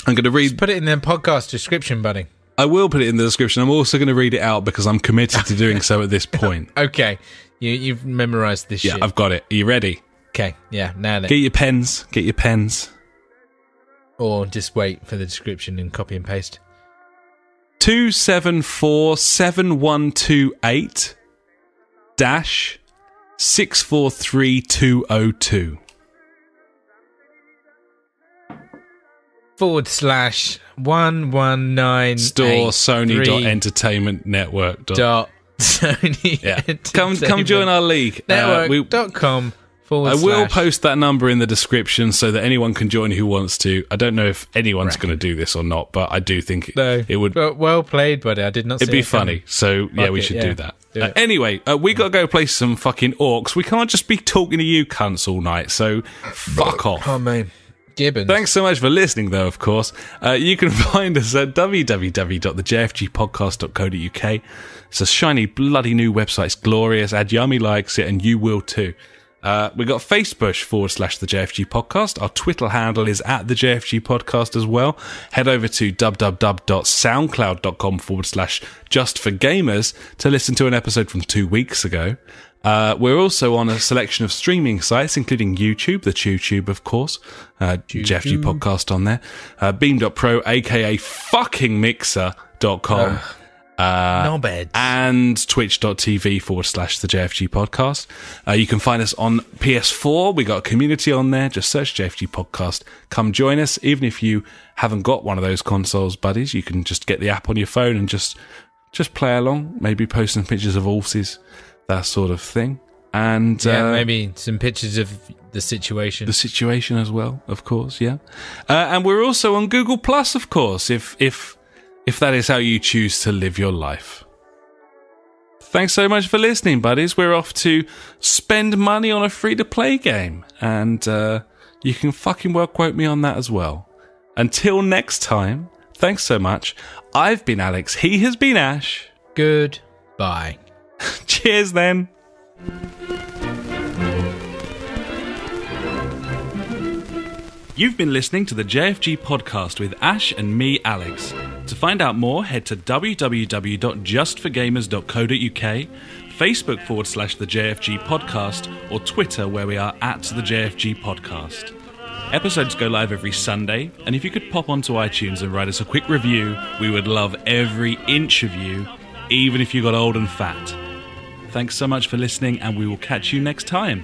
going to read. Just put it in the podcast description, buddy. I will put it in the description. I'm also going to read it out because I'm committed to doing so at this point. Okay. You've memorised this shit. Yeah, I've got it. Are you ready? Okay, yeah, now then. Get your pens. Or just wait for the description and copy and paste. 2747128 -643202 /119 store Sony.entertainment network. Sony. Yeah. Come join our league. Network.com. I will post that number in the description so that anyone can join who wants to. I don't know if anyone's going to do this or not, but I do think it would. Well played, buddy. I did not. It'd be funny. So yeah, we should do that. Anyway, we got to go play some fucking orcs. We can't just be talking to you cunts all night. So fuck off. Oh man. Gibbons. Thanks so much for listening, though, of course. You can find us at www.thejfgpodcast.co.uk. It's a shiny, bloody new website. It's glorious. Adyummi likes it, and you will too. We got Facebook /the JFG Podcast. Our Twitter handle is at the JFG Podcast as well. Head over to www.soundcloud.com /justforgamers to listen to an episode from 2 weeks ago. We're also on a selection of streaming sites, including YouTube, the TubeTube, of course. JFG Podcast on there. Beam.pro, aka fucking mixer.com. And twitch.tv /the JFG Podcast. You can find us on PS4. We got a community on there. Just search JFG Podcast. Come join us. Even if you haven't got one of those consoles, buddies, you can just get the app on your phone and just play along. Maybe post some pictures of horses, that sort of thing. And maybe some pictures of the situation. The situation as well, of course, yeah. And we're also on Google Plus, of course, if that is how you choose to live your life. Thanks so much for listening, buddies. We're off to spend money on a free-to-play game. And you can fucking well quote me on that as well. Until next time, thanks so much. I've been Alex. He has been Ash. Goodbye. Cheers, then. You've been listening to the JFG Podcast with Ash and me, Alex. To find out more, head to www.justforgamers.co.uk, Facebook /the JFG Podcast, or Twitter, where we are at the JFG Podcast. Episodes go live every Sunday, and if you could pop onto iTunes and write us a quick review, we would love every inch of you, even if you got old and fat. Thanks so much for listening, and we will catch you next time.